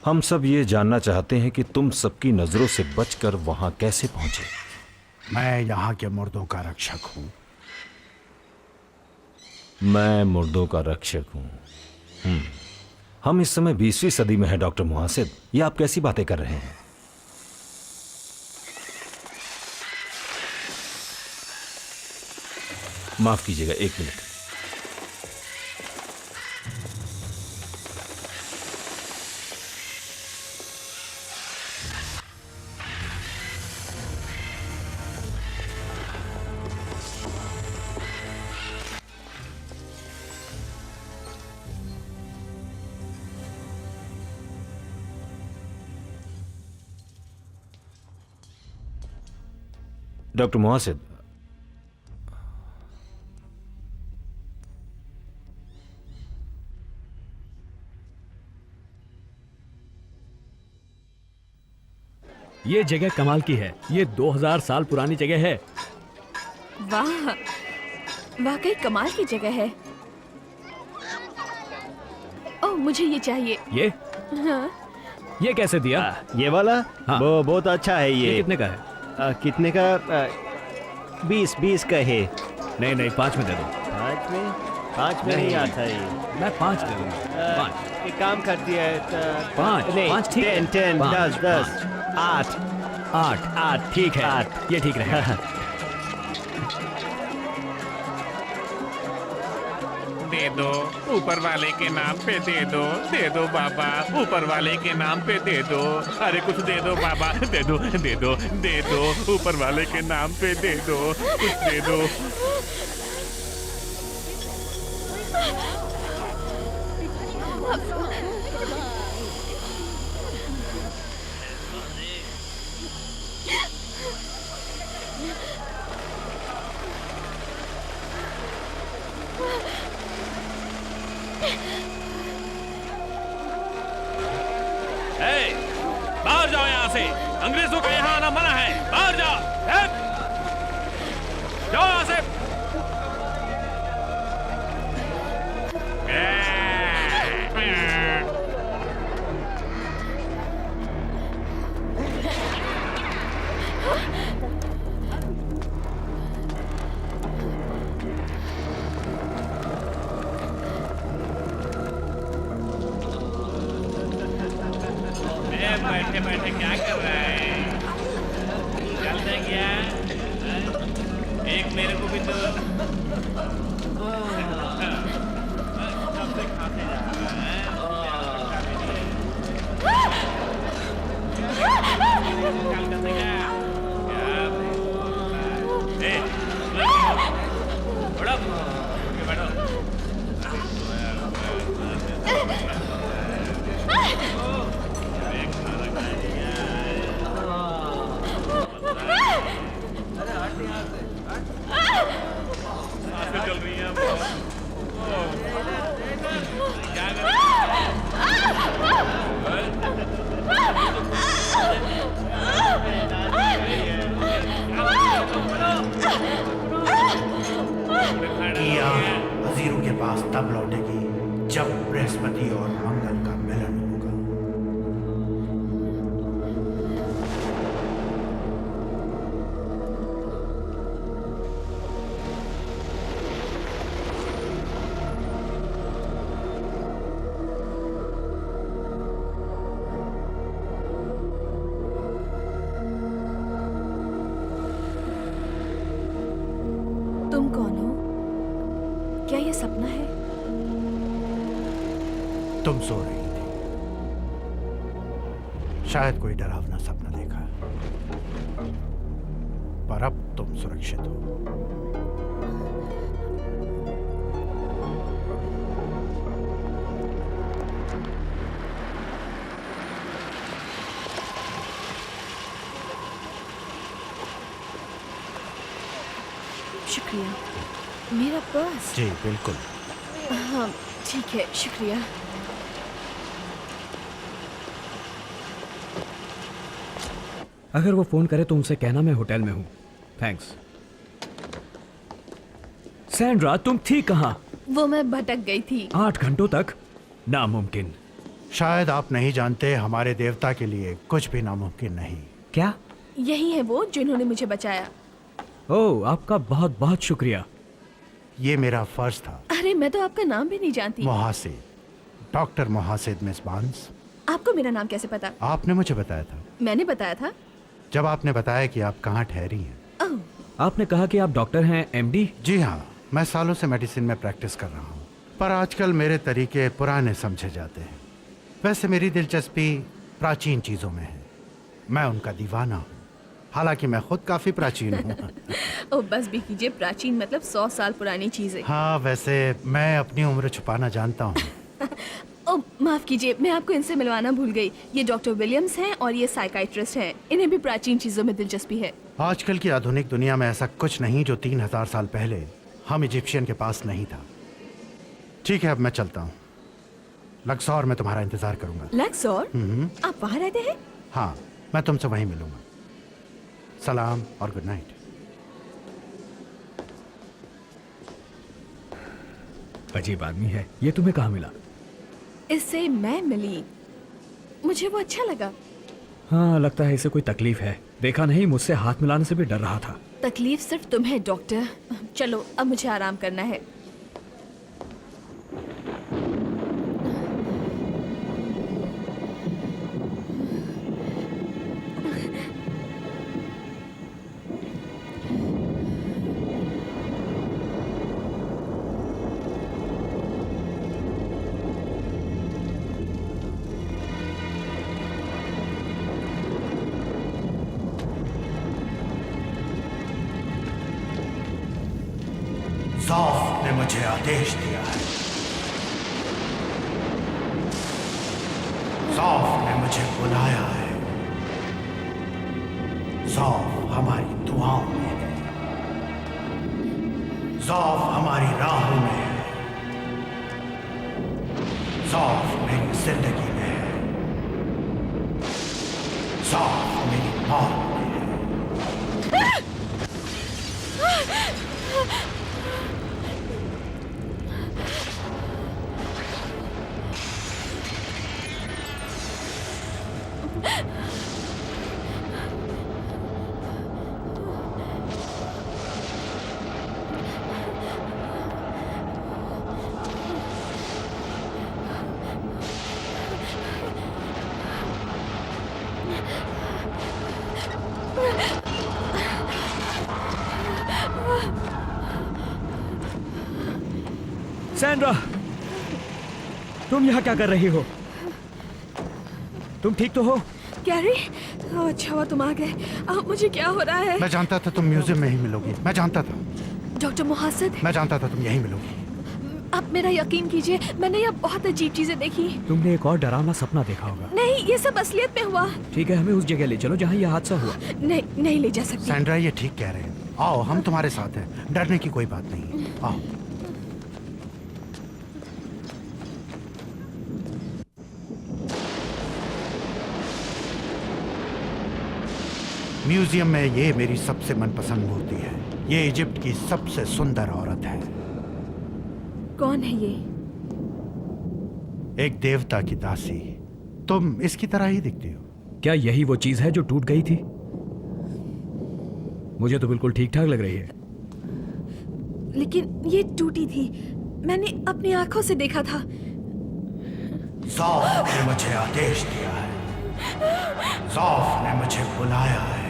हम सब ये जानना चाहते हैं कि तुम सबकी नजरों से बचकर वहां कैसे पहुंचे। मैं यहाँ के मुर्दों का रक्षक हूँ। मैं मुर्दों का रक्षक हूँ। हम इस समय 20वीं सदी में हैं डॉक्टर मुहासिद, ये आप कैसी बातें कर रहे हैं? माफ कीजिएगा, 1 मिनट। डॉक्टर मुहासिद, ये जगह कमाल की है। ये 2000 साल पुरानी जगह है। वाह, वाकई कमाल की जगह है। ओह, मुझे ये चाहिए। ये? हाँ। ये कैसे दिया? ये वाला? हाँ। वो बहुत अच्छा है। ये कितने का है? कितने का? 20 का है। नहीं नहीं, 5 में दे दो। 5 में नहीं आता ये। मैं 5 दे दूंगा। 5। एक काम करती है। 5 नहीं, 5 ठीक है। 10 10 8 8 ठीक है। 8 ये ठीक रहेगा। दे दो, ऊपर वाले के नाम पे दे दो बाबा, ऊपर वाले के नाम पे दे दो। अरे कुछ दे दो बाबा, दे दो, ऊपर वाले के नाम पे दे दो, कुछ दे दो। बाहर जाओ यहाँ से, अंग्रेजों का यहाँ आना मना है। बाहर जाओ, जाओ यहाँ से। बैठे बैठे क्या कर रहा है? चल दे क्या? एक मेरे को भी तो कब से खाते जा रहा है? चल कर दे क्या? ए, बड़ा बैठो। चल रही है किया अजीरू के पास तब लौटेगी जब बृहस्पति और मंगल का मिलन होगा। तुम कौन हो? क्या ये सपना है? तुम सो रही थी, शायद कोई डरावना सपना देखा, पर अब तुम सुरक्षित हो। शुक्रिया। मेरा पर्स? जी बिल्कुल। हाँ ठीक है, शुक्रिया। अगर वो फोन करे तो उनसे कहना मैं होटल में हूँ। थैंक्स। सैंड्रा, तुम थी कहाँ? वो मैं भटक गई थी। 8 घंटों तक? नामुमकिन। शायद आप नहीं जानते, हमारे देवता के लिए कुछ भी नामुमकिन नहीं। क्या? यही है वो जिन्होंने मुझे बचाया। ओह, आपका बहुत बहुत शुक्रिया। ये मेरा फर्ज था। अरे मैं तो आपका नाम भी नहीं जानती। मोहासिद, डॉक्टर मोहासिद मिस बार्न्स। आपको मेरा नाम कैसे पता? आपने मुझे बताया था। मैंने बताया था? जब आपने बताया कि आप कहाँ ठहरी हैं। ओह, आपने कहा कि आप डॉक्टर हैं, एमडी? जी हाँ, मैं सालों से मेडिसिन में प्रैक्टिस कर रहा हूँ, पर आजकल मेरे तरीके पुराने समझे जाते हैं। वैसे मेरी दिलचस्पी प्राचीन चीज़ों में है, मैं उनका दीवाना हूँ, हालांकि मैं खुद काफ़ी प्राचीन हूँ। ओ बस भी कीजिए, प्राचीन मतलब 100 साल पुरानी चीजें। हाँ, वैसे मैं अपनी उम्र छुपाना जानता हूँ। ओ माफ कीजिए, मैं आपको इनसे मिलवाना भूल गई। ये डॉक्टर विलियम्स हैं और ये साइकाइट्रिस्ट हैं। इन्हें भी प्राचीन चीजों में दिलचस्पी है। आजकल की आधुनिक दुनिया में ऐसा कुछ नहीं जो 3000 साल पहले हम इजिप्शियन के पास नहीं था। ठीक है, अब मैं चलता हूँ। लक्सौर में तुम्हारा इंतजार करूंगा। लक्सौर? आप वहाँ रहते हैं? हाँ, मैं तुमसे वहीं मिलूंगा। सलाम और गुड नाइट। अजीब आदमी है ये, तुम्हें कहाँ मिला? इससे मैं मिली, मुझे वो अच्छा लगा। हाँ, लगता है इसे कोई तकलीफ है। देखा नहीं, मुझसे हाथ मिलाने से भी डर रहा था। तकलीफ सिर्फ तुम्हें डॉक्टर। चलो अब मुझे आराम करना है। ज़ौफ़ ने मुझे आदेश दिया है। ज़ौफ़ ने मुझे बुलाया है। ज़ौफ़ हमारी दुआओं में है। ज़ौफ़ हमारी राहों में है। ज़ौफ़ मेरी जिंदगी में है। ज़ौफ़ मेरी मौत में है। सैंड्रा, तुम यहाँ क्या कर रही हो? तुम ठीक तो हो? गैरी, अच्छा हुआ तुम आ गए। मुझे क्या हो रहा है? मैं जानता था तुम म्यूजियम में ही मिलोगी, मैं जानता था। डॉक्टर मुहासिद, मैं जानता था तुम यहीं मिलोगी। आप मेरा यकीन कीजिए, मैंने यहाँ बहुत अजीब चीजें देखी। तुमने एक और डरावना सपना देखा होगा। नहीं, ये सब असलियत में हुआ। ठीक है, हमें उस जगह ले चलो जहाँ यह हादसा हुआ। नहीं ले जा सकती। सैंड्रा, ये ठीक कह रहे हैं। आओ, हम तुम्हारे साथ हैं, डरने की कोई बात नहीं। आओ। म्यूजियम में ये मेरी सबसे मनपसंद मूर्ति है। ये इजिप्ट की सबसे सुंदर औरत है। कौन है ये? एक देवता की दासी। तुम इसकी तरह ही दिखती हो। क्या यही वो चीज है जो टूट गई थी? मुझे तो बिल्कुल ठीक ठाक लग रही है। लेकिन ये टूटी थी, मैंने अपनी आंखों से देखा था। ज़ौफ ने मुझे आदेश दिया है, ज़ौफ ने मुझे बुलाया है।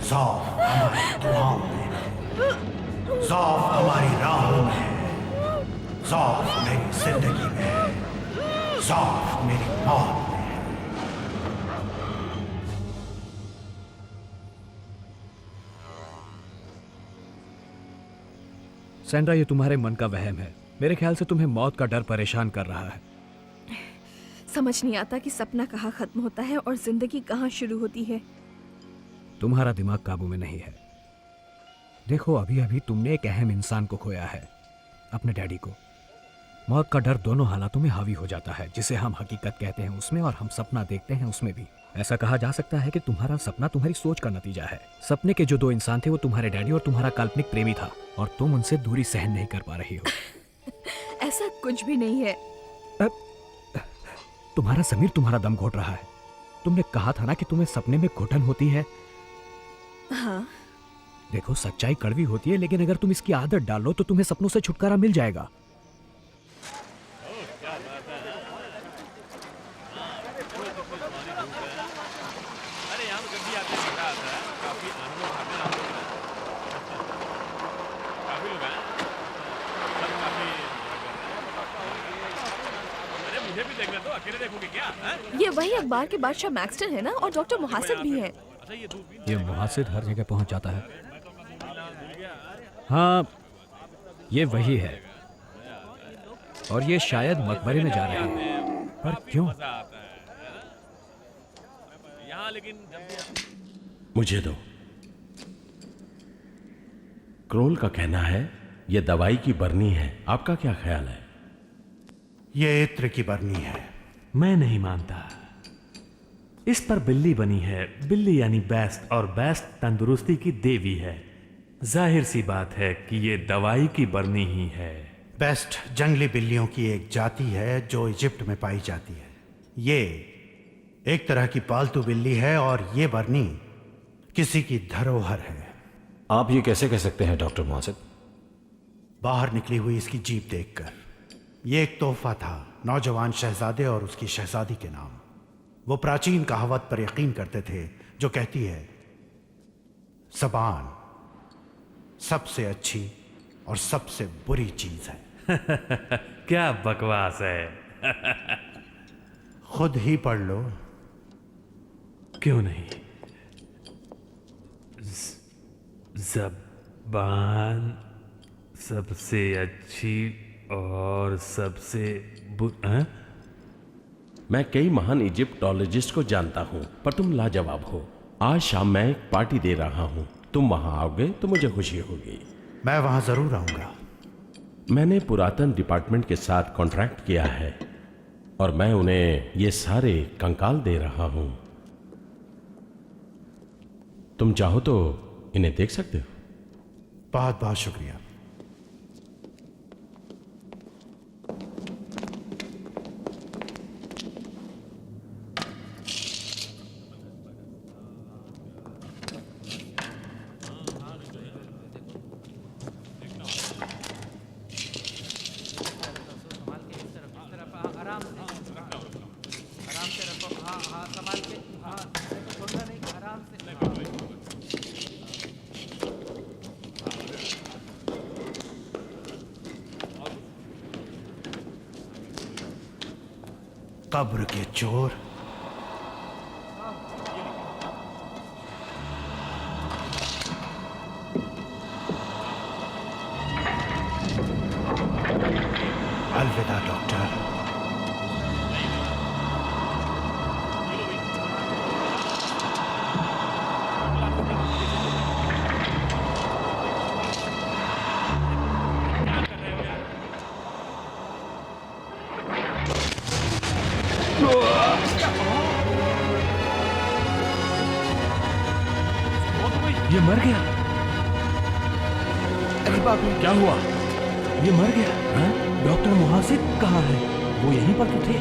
ज़ौफ हमारी दुआओं में है, ज़ौफ हमारी राहों में है, ज़ौफ मेरी जिंदगी में है, ज़ौफ मेरी मौत में है। सैंड्रा, ये तुम्हारे मन का वहम है। मेरे ख्याल से तुम्हें मौत का डर परेशान कर रहा है। समझ नहीं आता कि सपना कहाँ खत्म होता है और जिंदगी कहाँ शुरू होती है। तुम्हारा दिमाग काबू में नहीं है। देखो, अभी अभी तुमने एक अहम इंसान को खोया है, अपने डैडी को। मौत का डर दोनों हालातों में हावी हो जाता है, जिसे हम हकीकत कहते हैं उसमें और हम सपना देखते हैं उसमें भी। ऐसा कहा जा सकता है कि तुम्हारा सपना तुम्हारी सोच का नतीजा है। सपने के जो दो इंसान थे वो तुम्हारे डैडी और तुम्हारा काल्पनिक प्रेमी था, और तुम उनसे दूरी सहन नहीं कर पा रही हो। ऐसा कुछ भी नहीं है। तुम्हारा समीर तुम्हारा दम घोट रहा है। तुमने कहा था ना कि तुम्हें सपने में घुटन होती है। हाँ। देखो, सच्चाई कड़वी होती है, लेकिन अगर तुम इसकी आदत डालो तो तुम्हें सपनों से छुटकारा मिल जाएगा। ये वही अखबार के बादशाह मैक्सटन है ना, और डॉक्टर मुहासिद भी हैं। ये मुहासिद हर जगह पहुंच जाता है। हाँ, ये वही है, और ये शायद मकबरे में जा रहे हैं। पर क्यों? मुझे दो। क्रोल का कहना है ये दवाई की बरनी है। आपका क्या ख्याल है? ये इत्र की बरनी है। मैं नहीं मानता। इस पर बिल्ली बनी है। बिल्ली यानी बेस्ट, और बेस्ट तंदुरुस्ती की देवी है। जाहिर सी बात है कि ये दवाई की बरनी ही है। बेस्ट जंगली बिल्लियों की एक जाति है जो इजिप्ट में पाई जाती है। ये एक तरह की पालतू बिल्ली है, और ये बरनी किसी की धरोहर है। आप ये कैसे कह सकते हैं डॉक्टर मुहासिद? बाहर निकली हुई इसकी जीप देखकर। ये एक तोहफा था नौजवान शहजादे और उसकी शहजादी के नाम। वो प्राचीन कहावत पर यकीन करते थे जो कहती है, ज़बान सबसे अच्छी और सबसे बुरी चीज है। क्या बकवास है। खुद ही पढ़ लो। क्यों नहीं? ज़बान सबसे अच्छी और सबसे मैं कई महान इजिप्टोलॉजिस्ट को जानता हूं, पर तुम लाजवाब हो। आज शाम मैं एक पार्टी दे रहा हूं, तुम वहां आओगे तो मुझे खुशी होगी। मैं वहां जरूर आऊंगा। मैंने पुरातन डिपार्टमेंट के साथ कॉन्ट्रैक्ट किया है और मैं उन्हें ये सारे कंकाल दे रहा हूं। तुम चाहो तो इन्हें देख सकते हो। बहुत बहुत शुक्रिया। कब्र के चोर। अलविदा डॉक्टर। ये मर गया। अरे बाप रे, क्या हुआ? ये मर गया। हाँ? डॉक्टर मुहासिब कहाँ है? वो यहीं पर तो थे।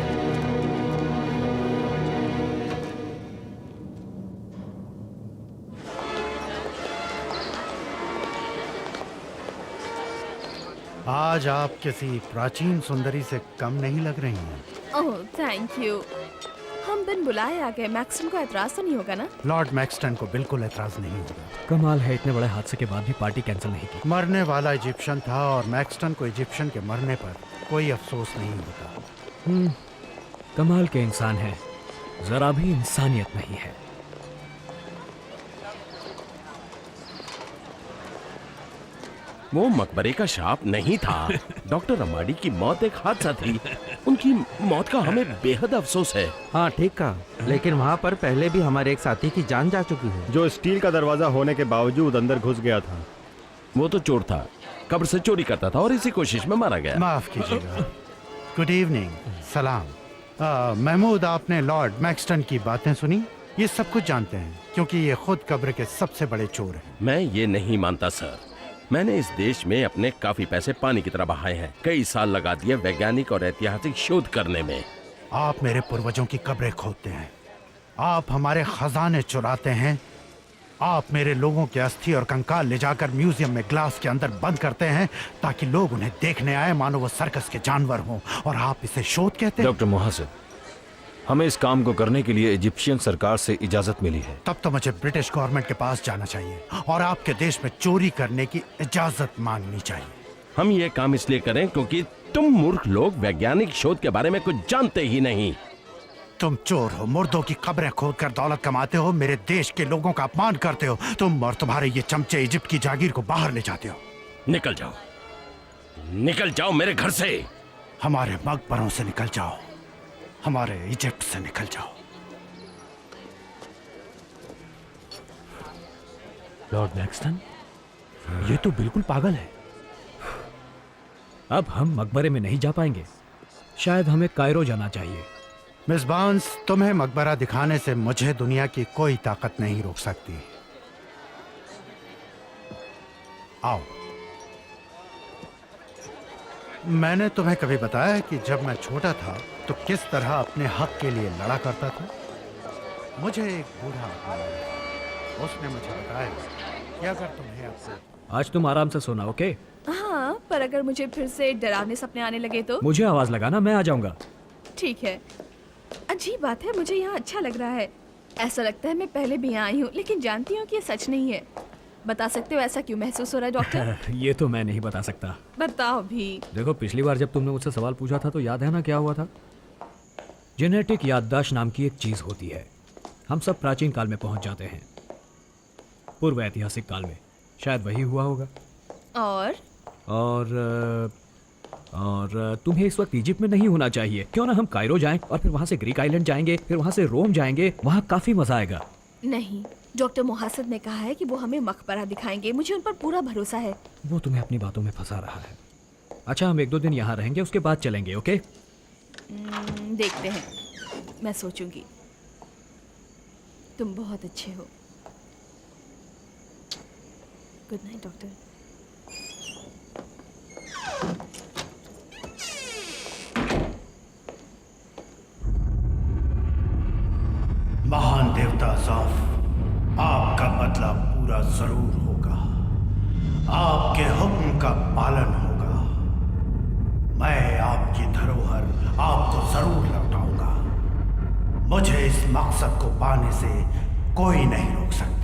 आज आप किसी प्राचीन सुंदरी से कम नहीं लग रही हैं। Oh thank you. हम बिन बुलाए आ गए। मैक्सटन को एतराज तो नहीं होगा ना? लॉर्ड मैक्सटन को बिल्कुल एतराज नहीं होगा। कमाल है, इतने बड़े हादसे के बाद भी पार्टी कैंसिल नहीं की। मरने वाला इजिप्शियन था और मैक्सटन को इजिप्शियन के मरने पर कोई अफसोस नहीं होता। कमाल के इंसान है, जरा भी इंसानियत नहीं है। वो मकबरे का शाप नहीं था। डॉक्टर अमाडी की मौत एक हादसा थी। उनकी मौत का हमें बेहद अफसोस है। हाँ ठीक कहा, लेकिन वहाँ पर पहले भी हमारे एक साथी की जान जा चुकी है, जो स्टील का दरवाजा होने के बावजूद अंदर घुस गया था। वो तो चोर था, कब्र से चोरी करता था और इसी कोशिश में मारा गया। माफ कीजिएगा। गुड इवनिंग, सलाम। महमूद, आपने लॉर्ड मैक्सटन की बातें सुनी? ये सब कुछ जानते हैं क्योंकि ये खुद कब्र के सबसे बड़े चोर हैं। मैं ये नहीं मानता सर। मैंने इस देश में अपने काफी पैसे पानी की तरह बहाए हैं। कई साल लगा दिए वैज्ञानिक और ऐतिहासिक शोध करने में। आप मेरे पूर्वजों की कब्रें खोदते हैं, आप हमारे खजाने चुराते हैं, आप मेरे लोगों के अस्थि और कंकाल ले जाकर म्यूजियम में ग्लास के अंदर बंद करते हैं ताकि लोग उन्हें देखने आए मानो वो सर्कस के जानवर हों, और आप इसे शोध कहते हैं। डॉक्टर मुहासिब, हमें इस काम को करने के लिए इजिप्शियन सरकार से इजाजत मिली है। तब तो मुझे ब्रिटिश गवर्नमेंट के पास जाना चाहिए और आपके देश में चोरी करने की इजाजत मांगनी चाहिए। हम ये काम इसलिए करें क्योंकि तुम मूर्ख लोग वैज्ञानिक शोध के बारे में कुछ जानते ही नहीं। तुम चोर हो, मुर्दों की कब्रें खोदकर दौलत कमाते हो, मेरे देश के लोगों का अपमान करते हो। तुम और तुम्हारे ये चमचे इजिप्ट की जागीर को बाहर ले जाते हो। निकल जाओ, निकल जाओ मेरे घर से। हमारे मकबरों से निकल जाओ, हमारे इजिप्ट से निकल जाओ। लॉर्ड मैक्सटन, ये तो बिल्कुल पागल है। अब हम मकबरे में नहीं जा पाएंगे, शायद हमें कायरो जाना चाहिए। मिस बार्न्स, तुम्हें मकबरा दिखाने से मुझे दुनिया की कोई ताकत नहीं रोक सकती। आओ। मैंने तुम्हें कभी बताया कि जब मैं छोटा था तो किस तरह अपने हक के लिए लड़ा करता था? मुझे एक बूढ़ा आदमी मिला। उसने मुझे बताया कि अगर तुम्हें अपने आज तुम आराम से सोना, ओके? हाँ, पर अगर मुझे फिर से डरावने सपने आने लगे तो? मुझे आवाज लगाना, मैं आ जाऊंगा। ठीक है। अजीब बात है, मुझे यहाँ अच्छा लग रहा है। ऐसा लगता है मैं पहले भी यहाँ आई हूँ, लेकिन जानती हूँ कि ये सच नहीं है। बता सकते हो ऐसा क्यों महसूस हो रहा है डॉक्टर? ये तो मैं नहीं बता सकता। बताओ भी। देखो, पिछली बार जब तुमने मुझसे सवाल पूछा था तो याद है ना क्या हुआ था? जेनेटिक याददाश्त नाम की एक चीज होती है। हम सब प्राचीन काल में पहुंच जाते हैं, पूर्व ऐतिहासिक काल में। शायद वही हुआ होगा। और तुम्हें इस वक्त इजिप्ट में नहीं होना चाहिए। क्यों ना हम कायरो जाएं और फिर वहां से ग्रीक आइलैंड जाएंगे, फिर वहां से रोम जाएंगे। वहां काफी मजा आएगा। नहीं, डॉक्टर मुहासिब ने कहा है कि वो हमें मकबरा दिखाएंगे। मुझे उन पर पूरा भरोसा है। वो तुम्हें अपनी बातों में फंसा रहा है। अच्छा, हम 1-2 दिन यहाँ रहेंगे, उसके बाद चलेंगे, ओके? देखते हैं, मैं सोचूंगी। तुम बहुत अच्छे हो। Good night doctor. महान देवता ज़ौफ, आपका बदला पूरा जरूर होगा। आपके हुक्म का पालन होगा। मैं आपकी धरोहर आपको जरूर लौटाऊंगा। मुझे इस मकसद को पाने से कोई नहीं रोक सकता।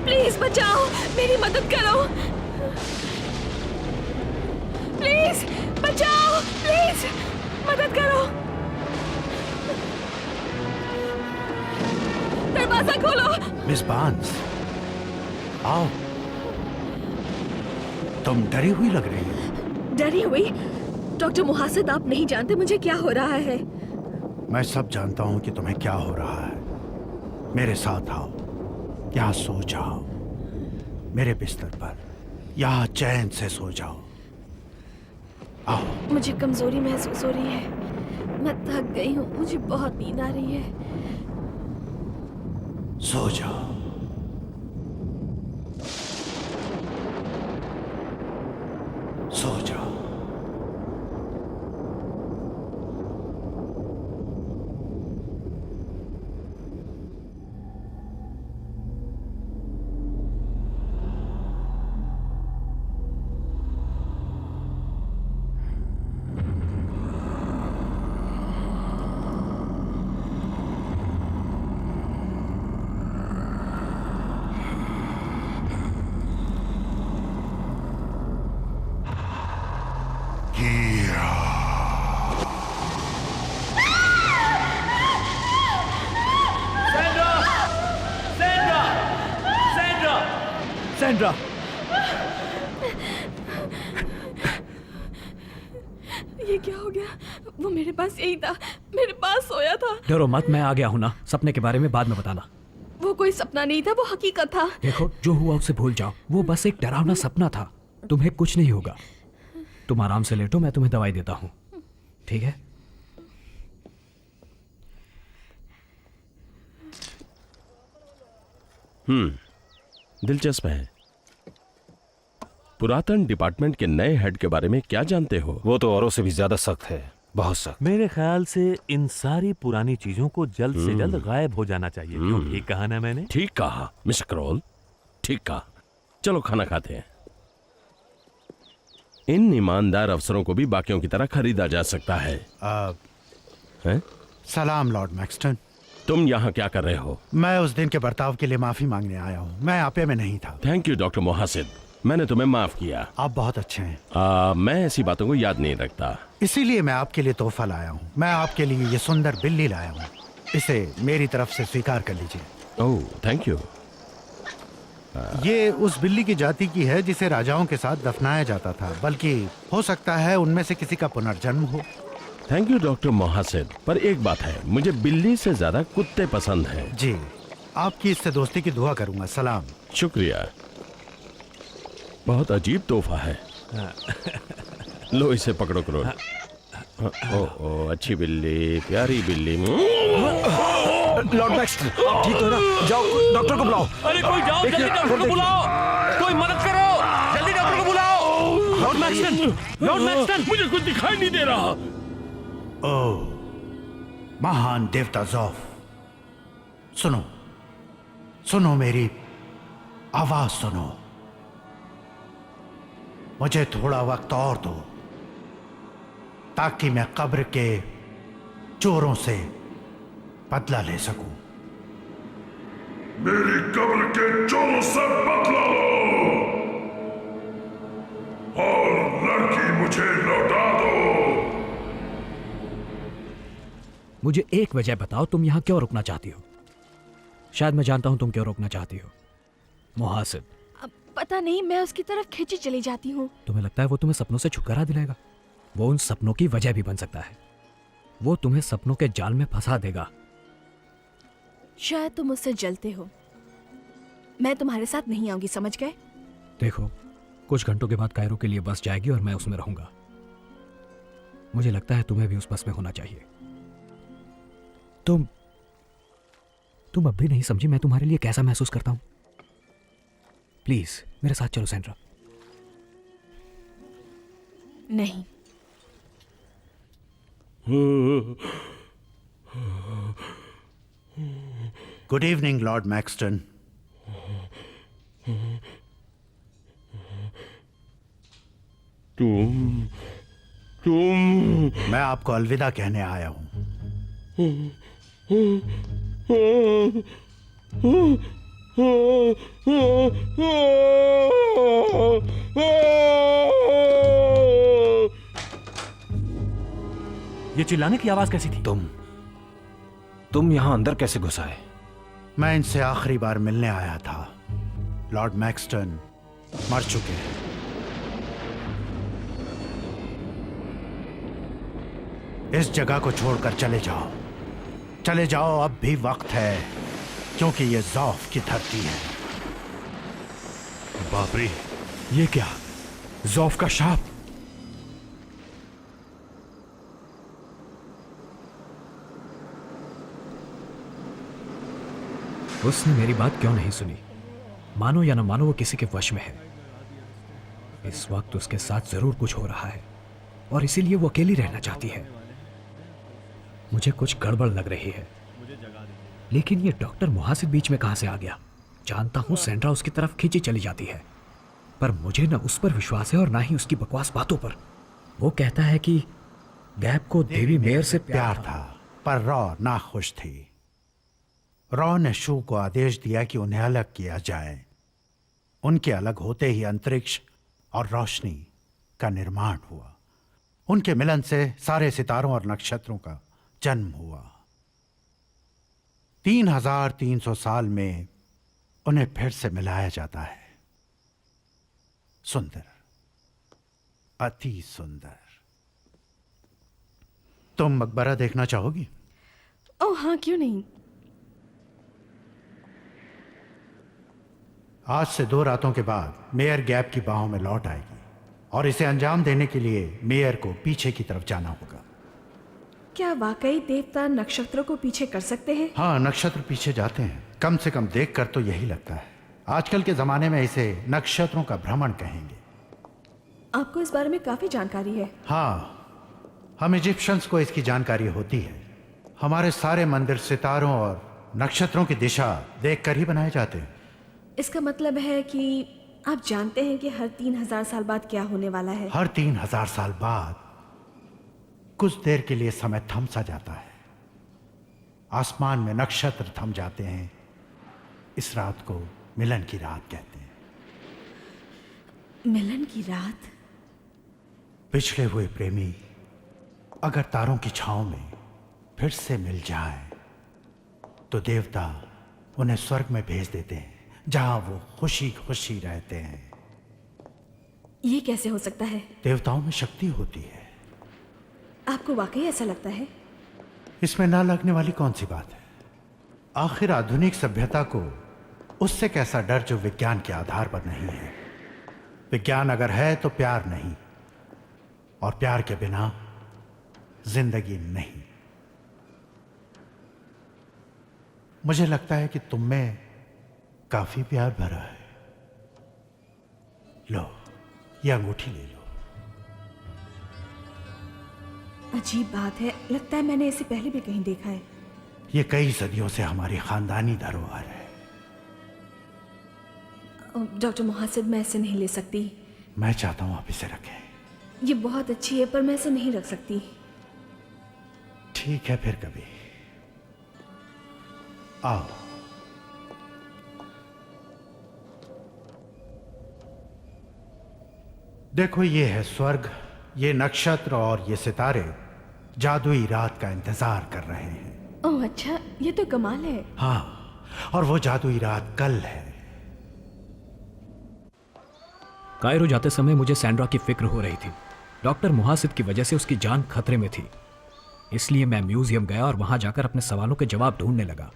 प्लीज बचाओ, मेरी मदद करो, प्लीज बचाओ, प्लीज मदद करो, दरवाजा खोलो। मिस बार्न्स, आओ। तुम डरी हुई लग रही हो। डरी हुई? डॉक्टर मुहासिद, आप नहीं जानते मुझे क्या हो रहा है। मैं सब जानता हूं कि तुम्हें क्या हो रहा है। मेरे साथ आओ, यहाँ सो जाओ, मेरे बिस्तर पर, यहाँ चैन से सो जाओ। आओ। मुझे कमजोरी महसूस हो रही है, मैं थक गई हूँ, मुझे बहुत नींद आ रही है। सो जाओ। सो जाओ। सैंड्रा, ये क्या हो गया? वो मेरे पास यही था, मेरे पास सोया था। डरो मत, मैं आ गया हूं ना। सपने के बारे में बाद में बताना। वो कोई सपना नहीं था, वो हकीकत था। देखो, जो हुआ उसे भूल जाओ। वो बस एक डरावना सपना था। तुम्हें कुछ नहीं होगा। तुम आराम से लेटो, मैं तुम्हें दवाई देता हूँ, ठीक है? दिलचस्प है। पुरातन डिपार्टमेंट के नए हेड के बारे में क्या जानते हो? वो तो औरों से भी ज्यादा सख्त है, बहुत सख्त। मेरे ख्याल से इन सारी पुरानी चीजों को जल्द से जल्द गायब हो जाना चाहिए। क्यों? ठीक कहा ना मैंने? ठीक कहा मिस्टर करोल, ठीक कहा। चलो खाना खाते हैं। इन ईमानदार अफसरों को भी बाकियों की तरह खरीदा जा सकता है। हैं? सलाम लॉर्ड मैक्सटन। तुम यहाँ क्या कर रहे हो? मैं उस दिन के बर्ताव के लिए माफी मांगने आया हूँ। मैं आपे में नहीं था। थैंक यू डॉक्टर मुहासिद, मैंने तुम्हें माफ किया। आप बहुत अच्छे हैं। मैं ऐसी बातों को याद नहीं रखता। इसीलिए मैं आपके लिए तोहफा लाया हूँ। मैं आपके लिए ये सुंदर बिल्ली लाया हूँ। इसे मेरी तरफ से स्वीकार कर लीजिए। ओह, थैंक यू। ये उस बिल्ली की जाति की है जिसे राजाओं के साथ दफनाया जाता था, बल्कि हो सकता है उनमें से किसी का पुनर्जन्म हो। थैंक यू डॉक्टर मोहसिन, पर एक बात है, मुझे बिल्ली से ज्यादा कुत्ते पसंद हैं। जी, आपकी इससे दोस्ती की दुआ करूंगा। सलाम। शुक्रिया। बहुत अजीब तोहफा है। लो इसे पकड़ो करो। ओ, अच्छी बिल्ली, प्यारी बिल्ली। लॉर्ड मैक्सटन, आप ठीक हो ना? जाओ डॉक्टर को बुलाओ। अरे कोई जाओ, जल्दी डॉक्टर को बुलाओ। कोई मदद करो, जल्दी डॉक्टर को बुलाओ। लॉर्ड मैक्सटन, लॉर्ड मैक्सटन, मुझे कुछ दिखाई नहीं दे रहा। ओह, महान देवता ज़ौफ, सुनो, सुनो, मेरी आवाज सुनो। मुझे थोड़ा वक्त और दो ताकि मैं कब्र के चोरों से बदला ले सकूं। मेरी कब्र के चोरों से बदला लो और लड़की मुझे लौटा दो। मुझे एक वजह बताओ, तुम यहाँ क्यों रुकना चाहती हो? शायद मैं जानता हूँ तुम क्यों रुकना चाहती हो। मुहासिब, अब पता नहीं, मैं उसकी तरफ खींची चली जाती हूँ। तुम्हें लगता है वो तुम्हें सपनों से छुटकारा दिलाएगा? वो उन सपनों की वजह भी बन सकता है। वो तुम्हें सपनों के जाल में फंसा देगा। शायद तुम मुझसे जलते हो। मैं तुम्हारे साथ नहीं आऊंगी, समझ गए? देखो, कुछ घंटों के बाद कायरो के लिए बस जाएगी और मैं उसमें रहूंगा। मुझे लगता है तुम्हें भी उस बस में होना चाहिए। तुम अब भी नहीं समझी मैं तुम्हारे लिए कैसा महसूस करता हूं। प्लीज मेरे साथ चलो सैंड्रा। नहीं। Good evening Lord Maxton. तुम मैं आपको अलविदा कहने आया हूं। ये चिल्लाने की आवाज कैसी थी? तुम यहां अंदर कैसे घुस आए? मैं इनसे आखिरी बार मिलने आया था। लॉर्ड मैक्सटन मर चुके हैं। इस जगह को छोड़कर चले जाओ, चले जाओ, अब भी वक्त है, क्योंकि ये ज़ौफ की धरती है। बाप रे, ये क्या? ज़ौफ का शाप? उसने मेरी बात क्यों नहीं सुनी? मानो या न मानो वो किसी के वश में है। इस वक्त उसके साथ जरूर कुछ हो रहा है और इसीलिए वो अकेली रहना चाहती है। मुझे कुछ गड़बड़ लग रही है, लेकिन ये डॉक्टर मुहासिब बीच में कहां से आ गया? जानता हूं सैंड्रा उसकी तरफ खींची चली जाती है, पर मुझे न उस पर विश्वास है और ना ही उसकी बकवास बातों पर। वो कहता है कि गैब को देवी मेयर से प्यार था, पर रॉ नाखुश थी। रॉ ने शू को आदेश दिया कि उन्हें अलग किया जाए। उनके अलग होते ही अंतरिक्ष और रोशनी का निर्माण हुआ। उनके मिलन से सारे सितारों और नक्षत्रों का जन्म हुआ। 3300 साल में उन्हें फिर से मिलाया जाता है। सुंदर, अति सुंदर। तुम मकबरा देखना चाहोगी? ओह हाँ, क्यों नहीं। आज से 2 रातों के बाद मेयर गैप की बाहों में लौट आएगी और इसे अंजाम देने के लिए मेयर को पीछे की तरफ जाना होगा। क्या वाकई देवता नक्षत्रों को पीछे कर सकते हैं? हाँ, नक्षत्र पीछे जाते हैं। कम से कम देखकर तो यही लगता है। आजकल के जमाने में इसे नक्षत्रों का भ्रमण कहेंगे। आपको इस बारे में काफी जानकारी है। हाँ, हम इजिप्शियंस को इसकी जानकारी होती है। हमारे सारे मंदिर सितारों और नक्षत्रों की दिशा देखकर ही बनाए जाते हैं। इसका मतलब है कि आप जानते हैं कि हर 3000 साल बाद क्या होने वाला है। हर 3000 साल बाद कुछ देर के लिए समय थम सा जाता है। आसमान में नक्षत्र थम जाते हैं। इस रात को मिलन की रात कहते हैं। मिलन की रात? पिछड़े हुए प्रेमी अगर तारों की छांव में फिर से मिल जाएं, तो देवता उन्हें स्वर्ग में भेज देते हैं, जहां वो खुशी खुशी रहते हैं। ये कैसे हो सकता है? देवताओं में शक्ति होती है। आपको वाकई ऐसा लगता है? इसमें ना लगने वाली कौन सी बात है? आखिर आधुनिक सभ्यता को उससे कैसा डर जो विज्ञान के आधार पर नहीं है। विज्ञान अगर है तो प्यार नहीं, और प्यार के बिना जिंदगी नहीं। मुझे लगता है कि तुम में काफी प्यार भरा है। लो, ये अंगूठी ले लो। अजीब बात है, लगता है मैंने इसे पहले भी कहीं देखा है। ये कई सदियों से हमारी खानदानी धरोहर है। डॉक्टर मुहासिब, मैं इसे नहीं ले सकती। मैं चाहता हूं आप इसे रखें। ये बहुत अच्छी है, पर मैं इसे नहीं रख सकती। ठीक है, फिर कभी। आओ। देखो, ये है स्वर्ग, ये नक्षत्र और ये सितारे जादुई रात का इंतजार कर रहे हैं। ओह अच्छा, ये तो कमाल है। हाँ, और वो जादुई रात कल है। कायरो जाते समय मुझे सैंड्रा की फिक्र हो रही थी। डॉक्टर मुहासिब की वजह से उसकी जान खतरे में थी। इसलिए मैं म्यूजियम गया और वहां जाकर अपने सवालों के जवाब ढूंढने लगा।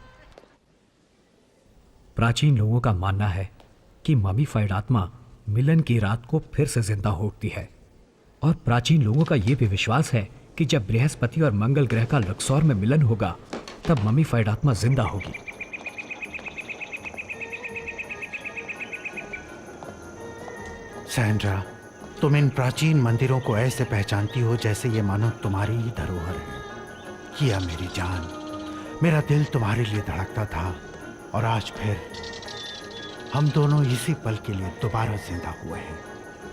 प्राचीन लोगों का मानना है कि ममीफाइड आत्मा मिलन की रात को फिर से जिंदा हो उठती है, और प्राचीन लोगों का यह भी विश्वास है कि जब बृहस्पति और मंगल ग्रह का लक्सौर में मिलन होगा, तब ममीफाइड आत्मा जिंदा होगी। सैंड्रा, तुम इन प्राचीन मंदिरों को ऐसे पहचानती हो जैसे ये मानो तुम्हारी ही धरोहर है। किया मेरी जान, मेरा दिल तुम्हारे लिए धड़कता था, और आज फिर हम दोनों इसी पल के लिए दोबारा जिंदा हुए हैं,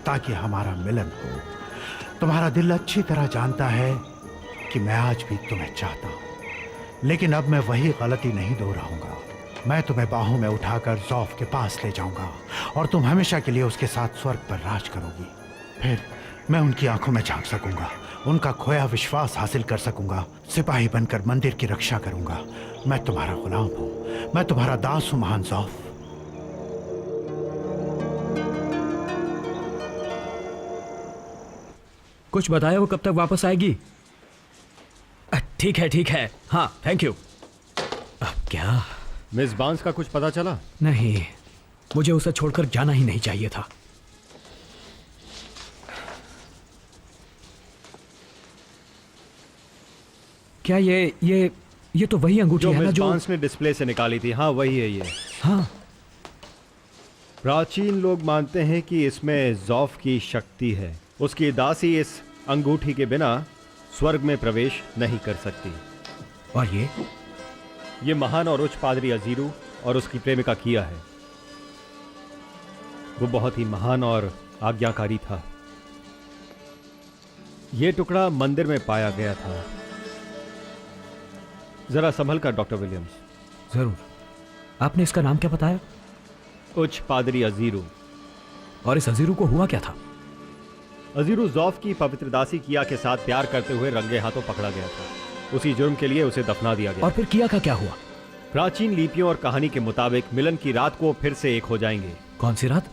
ताकि हमारा मिलन हो। तुम्हारा दिल अच्छी तरह जानता है कि मैं आज भी तुम्हें चाहता हूं, लेकिन अब मैं वही गलती नहीं दोहराऊंगा मैं तुम्हें बाहों में उठाकर ज़ौफ के पास ले जाऊंगा और तुम हमेशा के लिए उसके साथ स्वर्ग पर राज करोगी। फिर मैं उनकी आंखों में झांक सकूंगा, उनका खोया विश्वास हासिल कर सकूंगा, सिपाही बनकर मंदिर की रक्षा करूंगा। मैं तुम्हारा गुलाम हूं, मैं तुम्हारा दास हूं महान ज़ौफ। कुछ बताया वो कब तक वापस आएगी? ठीक है, हाँ थैंक यू। क्या मिस बांस का कुछ पता चला? नहीं, मुझे उसे छोड़कर जाना ही नहीं चाहिए था। क्या ये तो वही अंगूठी है ना जो बांस ने डिस्प्ले से निकाली थी? हाँ वही है ये। हाँ, प्राचीन लोग मानते हैं कि इसमें ज़ौफ की शक्ति है। उसकी दासी इस अंगूठी के बिना स्वर्ग में प्रवेश नहीं कर सकती। और ये महान और उच्च पादरी अजीरू और उसकी प्रेमिका किया है। वो बहुत ही महान और आज्ञाकारी था। ये टुकड़ा मंदिर में पाया गया था। जरा संभल कर डॉक्टर विलियम्स। जरूर। आपने इसका नाम क्या बताया? उच्च पादरी अजीरू। और इस अजीरू को हुआ क्या था? अजीरू ज़ौफ की पवित्र दासी किया के साथ प्यार करते हुए रंगे हाथों पकड़ा गया था। उसी जुर्म के लिए उसे दफना दिया गया। और फिर किया का क्या हुआ? प्राचीन लिपियों और कहानी के मुताबिक मिलन की रात को फिर से एक हो जाएंगे। कौन सी रात?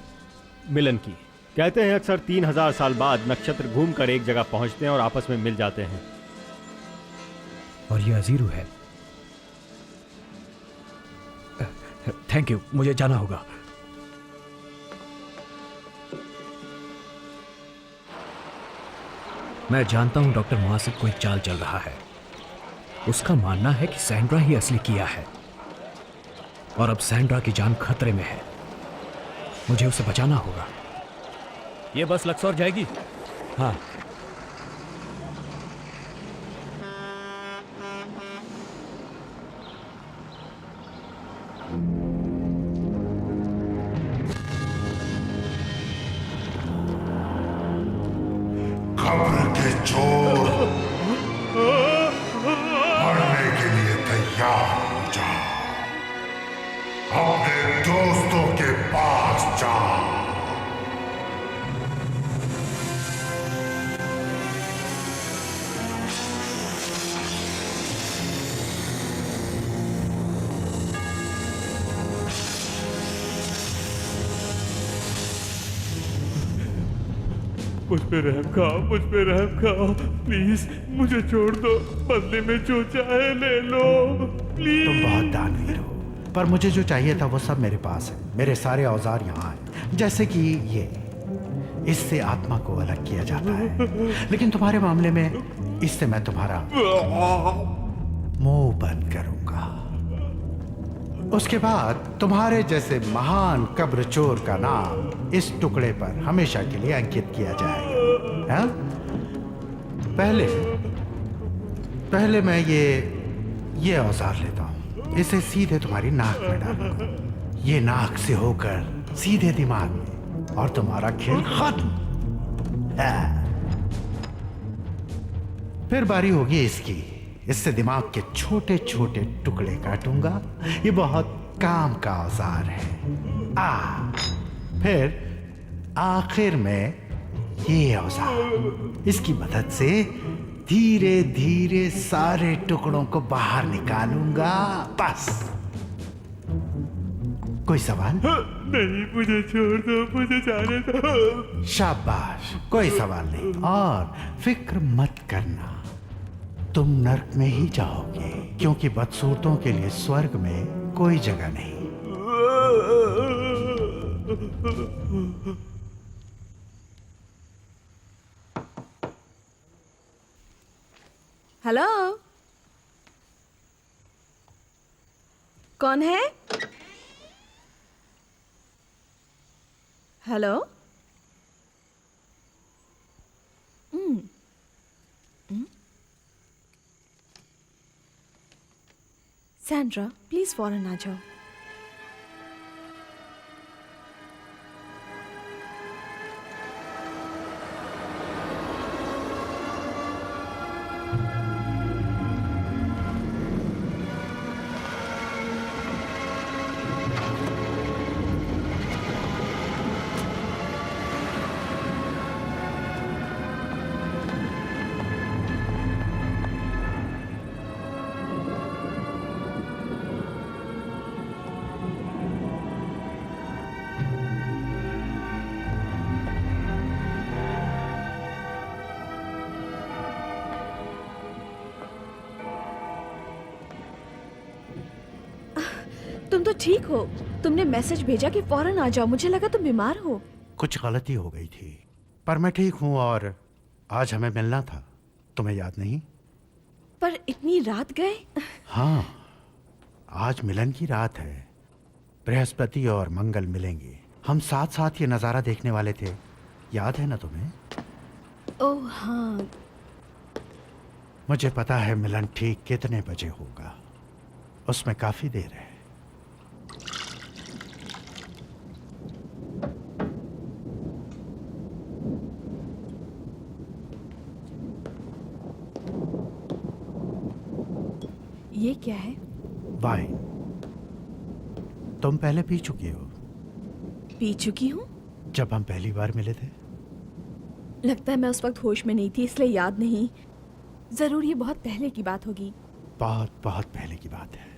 मिलन की। कहते हैं अक्सर 3000 साल बाद नक्षत्र घूमकर एक जगह पहुंचते हैं और आपस में मिल जाते हैं। और ये अजीरू है। थैंक यू, मुझे जाना होगा। मैं जानता हूं डॉक्टर मुआसिब को एक चाल चल रहा है। उसका मानना है कि सैंड्रा ही असली किया है और अब सैंड्रा की जान खतरे में है। मुझे उसे बचाना होगा। ये बस लक्सौर जाएगी? हाँ। खबर के चोर मरने के लिए तैयार हो जा। अपने दोस्तों के पास जा। मुझ पे रहम खाओ, मुझ पे रहम खाओ, प्लीज मुझे छोड़ दो, बदले में जो चाहे ले लो, प्लीज। तुम बहुत दानवीर हो, पर मुझे जो चाहिए था वो सब मेरे पास है। मेरे सारे औजार यहाँ हैं, जैसे कि ये। इससे आत्मा को अलग किया जाता है, लेकिन तुम्हारे मामले में इससे मैं तुम्हारा मुंह बंद करूंगा। उसके बाद तुम्हारे जैसे महान कब्र चोर का नाम इस टुकड़े पर हमेशा के लिए अंकित किया जाएगा। हाँ? पहले मैं ये औजार लेता हूं। इसे सीधे तुम्हारी नाक में डालूंगा। ये नाक से होकर सीधे दिमाग में, और तुम्हारा खेल खत्म। फिर बारी होगी इसकी। इससे दिमाग के छोटे छोटे टुकड़े काटूंगा। ये बहुत काम का औजार है। फिर आखिर में ये औजार, इसकी मदद से धीरे धीरे सारे टुकड़ों को बाहर निकालूंगा। बस। कोई सवाल? नहीं, मुझे छोड़ दो, मुझे जाने दो। शाबाश, कोई सवाल नहीं। और फिक्र मत करना, तुम नर्क में ही जाओगे, क्योंकि बदसूरतों के लिए स्वर्ग में कोई जगह नहीं। हेलो, कौन है? हेलो? सैंड्रा, प्लीज फौरन आ जाओ। तुम तो ठीक हो। तुमने मैसेज भेजा कि फौरन आ जाओ, मुझे लगा तुम बीमार हो। कुछ गलती हो गई थी, पर मैं ठीक हूँ और आज हमें मिलना था। तुम्हें याद नहीं? पर इतनी रात गए? हाँ, आज मिलन की रात है। बृहस्पति और मंगल मिलेंगे। हम साथ साथ ये नज़ारा देखने वाले थे, याद है ना तुम्हें? ओह हाँ। मुझे पता है मिलन ठीक कितने बजे होगा, उसमें काफी देर है। ये क्या है? वाइन। तुम पहले पी चुकी हो। पी चुकी हूँ? जब हम पहली बार मिले थे। लगता है मैं उस वक्त होश में नहीं थी, इसलिए याद नहीं। जरूर ये बहुत पहले की बात होगी। बहुत बहुत पहले की बात है।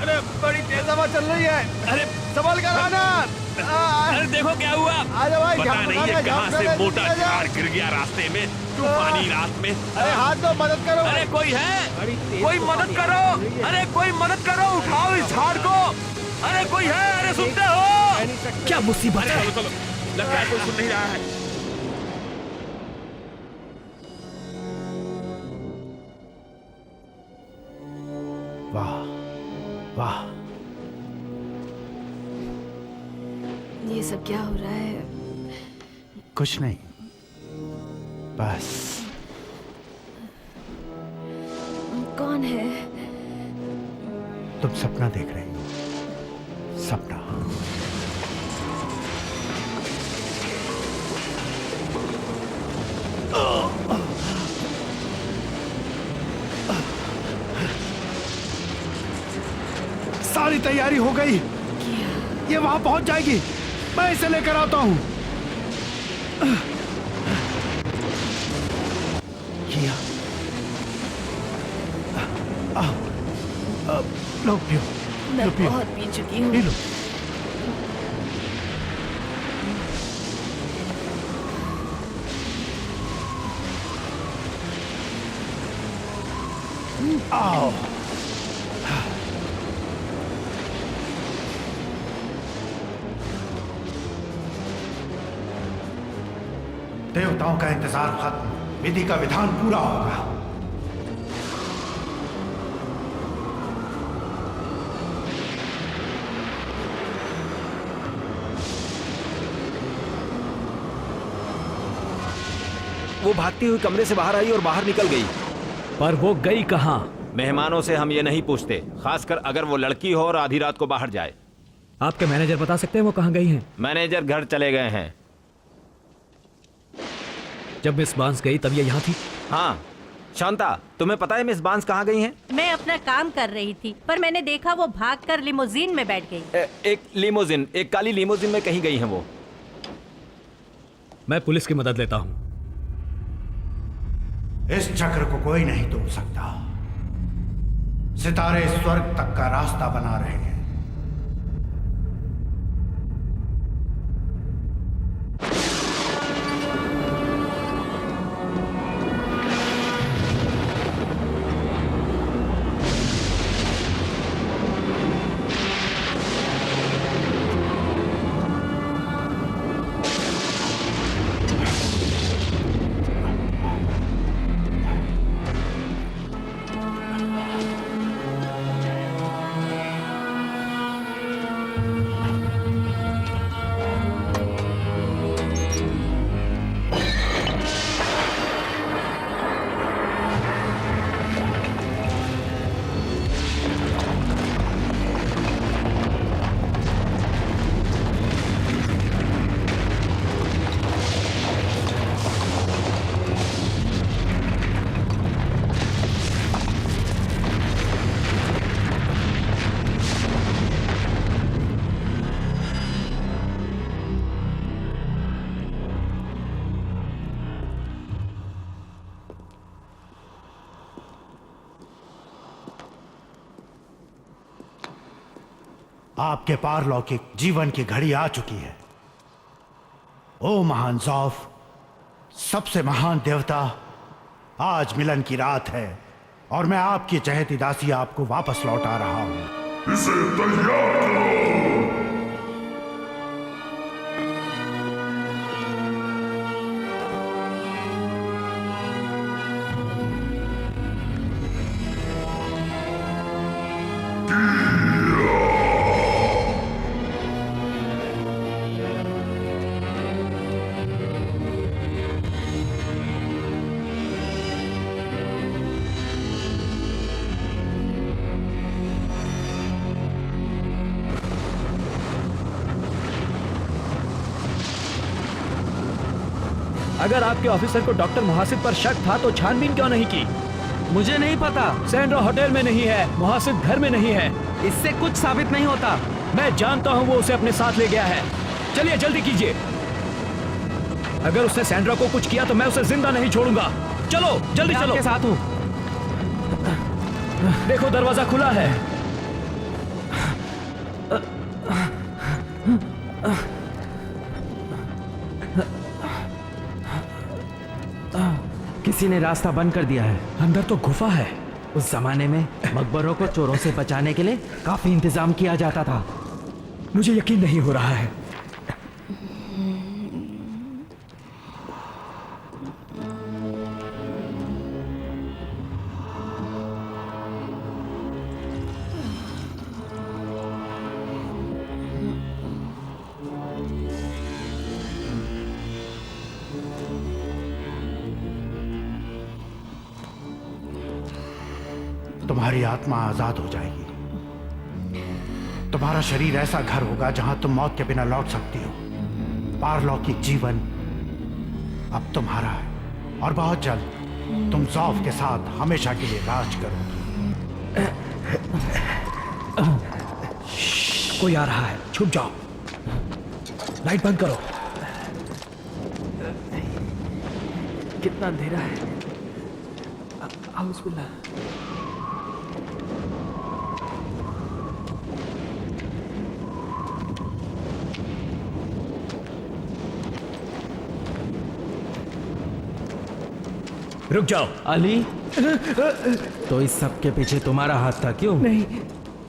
अरे बड़ी तेज हवा चल रही है। अरे संभल कर आना। अरे देखो क्या हुआ। आजा भाई, पता नहीं है कहाँ से मोटा झाड़ गिर गया रास्ते में, तूफानी रात में। अरे हाथ दो, मदद करो। अरे कोई है, कोई मदद करो। अरे कोई मदद करो, उठाओ इस झाड़ को। अरे कोई है, अरे सुनते हो? क्या मुसीबत है? चलो लगता है कोई सुन नहीं रहा है। वाह वाह, ये सब क्या हो रहा है? कुछ नहीं, बस। कौन है? तुम सपना देख रही हो। सपना। सारी तैयारी हो गई। ये वहां पहुंच जाएगी। मैं इसे लेकर आता हूं। किया। लो पियो। मैं लो पियो। बहुत पी चुकी हूँ। P low. आओ। देवताओं का इंतजार खत्म, विधि का विधान पूरा होगा। वो भागती हुई कमरे से बाहर आई और बाहर निकल गई। पर वो गई कहाँ? मेहमानों से हम ये नहीं पूछते, खासकर अगर वो लड़की हो और आधी रात को बाहर जाए। आपके मैनेजर बता सकते हैं वो कहाँ गई हैं? मैनेजर घर चले गए हैं। जब मिस बांस गई तब ये यहाँ थी? हाँ। शांता, तुम्हें पता है मिस बांस कहाँ गई हैं? मैं अपना काम कर रही थी, पर मैंने देखा वो भागकर लिमोजीन में बैठ गई। एक लिमोजिन, एक काली लिमोजिन में कहीं गई हैं वो। मैं पुलिस की मदद लेता हूँ। इस चक्र को कोई नहीं तोड़ सकता। सितारे स्वर्ग तक का रास्ता बना रहे हैं। आपके पारलौकिक जीवन की घड़ी आ चुकी है। ओ महान ज़ौफ, सबसे महान देवता, आज मिलन की रात है और मैं आपकी चहेती दासी आपको वापस लौटा रहा हूं। इसे तैयार करो। अगर आपके ऑफिसर को डॉक्टर मुहासिब पर शक था तो छानबीन क्यों नहीं की? मुझे नहीं पता। सैंड्रा होटल में नहीं है, मुहासिब घर में नहीं है। इससे कुछ साबित नहीं होता। मैं जानता हूँ वो उसे अपने साथ ले गया है। चलिए जल्दी कीजिए। अगर उसने सैंड्रा को कुछ किया तो मैं उसे जिंदा नहीं छोड़ूंगा। चलो जल्दी चलो। आपके साथ हूँ। देखो दरवाजा खुला है। किसी ने रास्ता बंद कर दिया है। अंदर तो गुफा है। उस जमाने में मकबरों को चोरों से बचाने के लिए काफी इंतजाम किया जाता था। मुझे यकीन नहीं हो रहा है। तुम्हारी आत्मा आजाद हो जाएगी। तुम्हारा शरीर ऐसा घर होगा जहां तुम मौत के बिना लौट सकती हो। पारलौकिक जीवन अब तुम्हारा है और बहुत जल्द तुम ज़ौफ के साथ हमेशा के लिए राज करोगी। कोई आ रहा है, छुप जाओ। लाइट बंद करो। कितना अंधेरा है। आउज़ुबिल्लाह। रुक जाओ। अली, तो इस सब के पीछे तुम्हारा हाथ था क्यों? नहीं,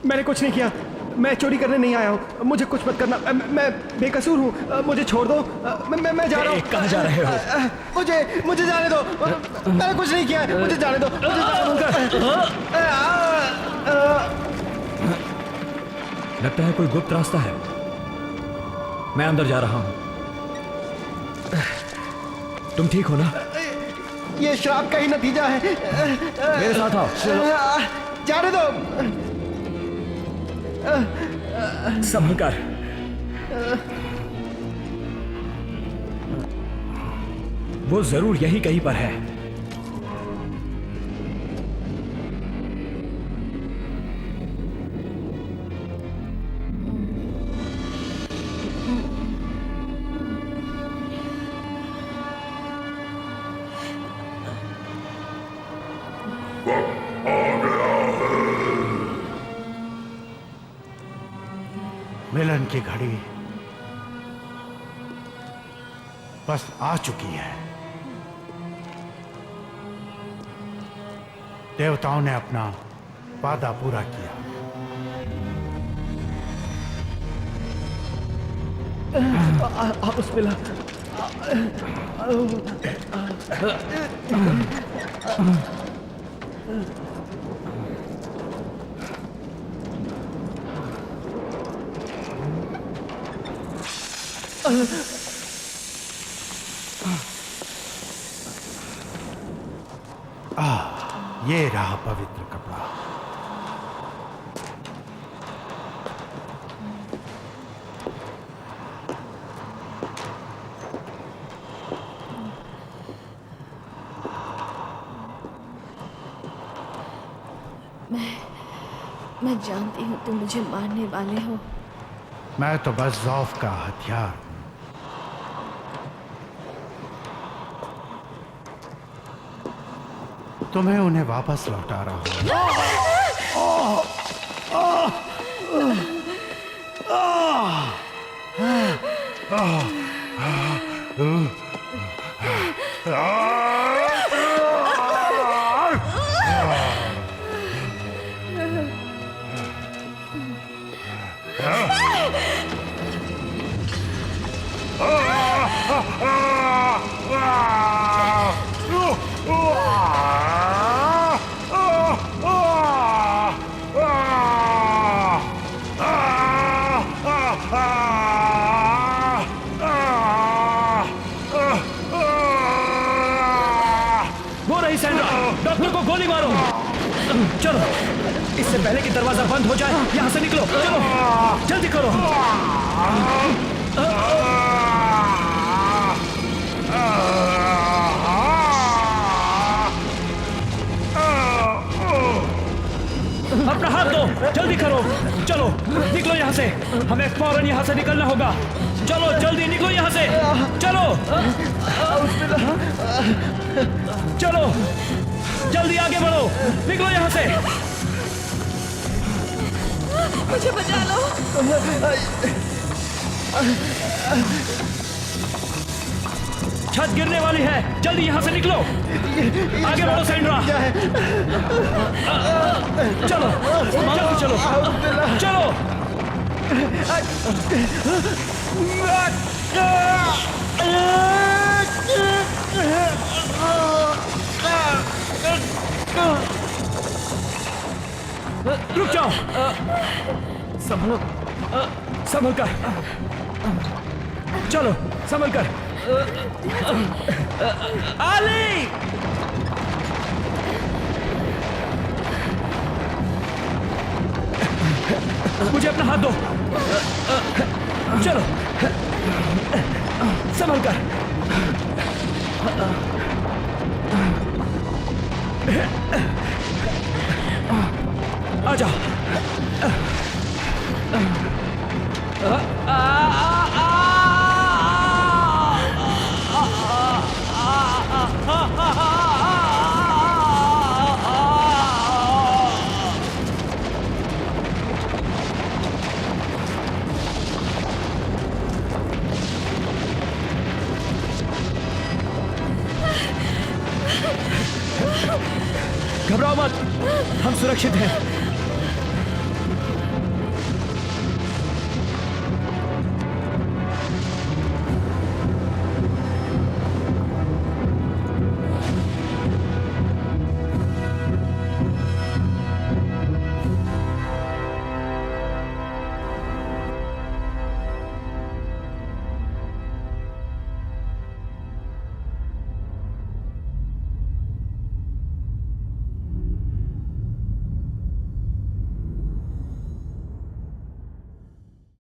मैंने कुछ नहीं किया। मैं चोरी करने नहीं आया हूँ। मुझे कुछ मत करना। मैं बेकसूर हूँ। मुझे छोड़ दो। मैं जा रहा हूँ। कहाँ जा रहे हो? मुझे जाने दो। मैंने कुछ नहीं किया। मुझे जाने दो। लगता है कोई गुप्त रास्ता है। मैं अंदर जा रहा हूँ। तुम ठीक हो ना? ये श्राप का ही नतीजा है। मेरे साथ आओ। जाने दो। संभल कर। वो जरूर यही कहीं पर है। मिलन की घड़ी बस आ चुकी है। देवताओं ने अपना वादा पूरा किया। ये रहा पवित्र कपड़ा। मैं जानती हूँ तुम मुझे मारने वाले हो। मैं तो बस ज़ौफ का हथियार हूं। तुम्हें उन्हें वापस लौटा रहा हूं। वो रही सैंड्रा, डॉक्टर को गोली मारो। चलो, इससे पहले कि दरवाजा बंद हो जाए, यहाँ से निकलो। चलो, जल्दी करो। अपना हाथ दो, जल्दी करो। चलो, निकलो यहाँ से। हमें फौरन यहाँ से निकलना होगा। चलो, जल्दी निकलो यहाँ से। चलो, चलो, जल्दी आगे बढ़ो। निकलो यहाँ से। मुझे बचा लो। छत गिरने वाली है, जल्दी यहाँ से निकलो। आगे बढ़ो सैंड्रा। चलो, जल्दी चलो, चलो। रुक जाओ। संभलो, संभल कर। चलो, संभल कर। आली! मुझे अपना हाथ दो। चलो, संभल कर। आ जाओ। घबराओ मत, हम सुरक्षित हैं।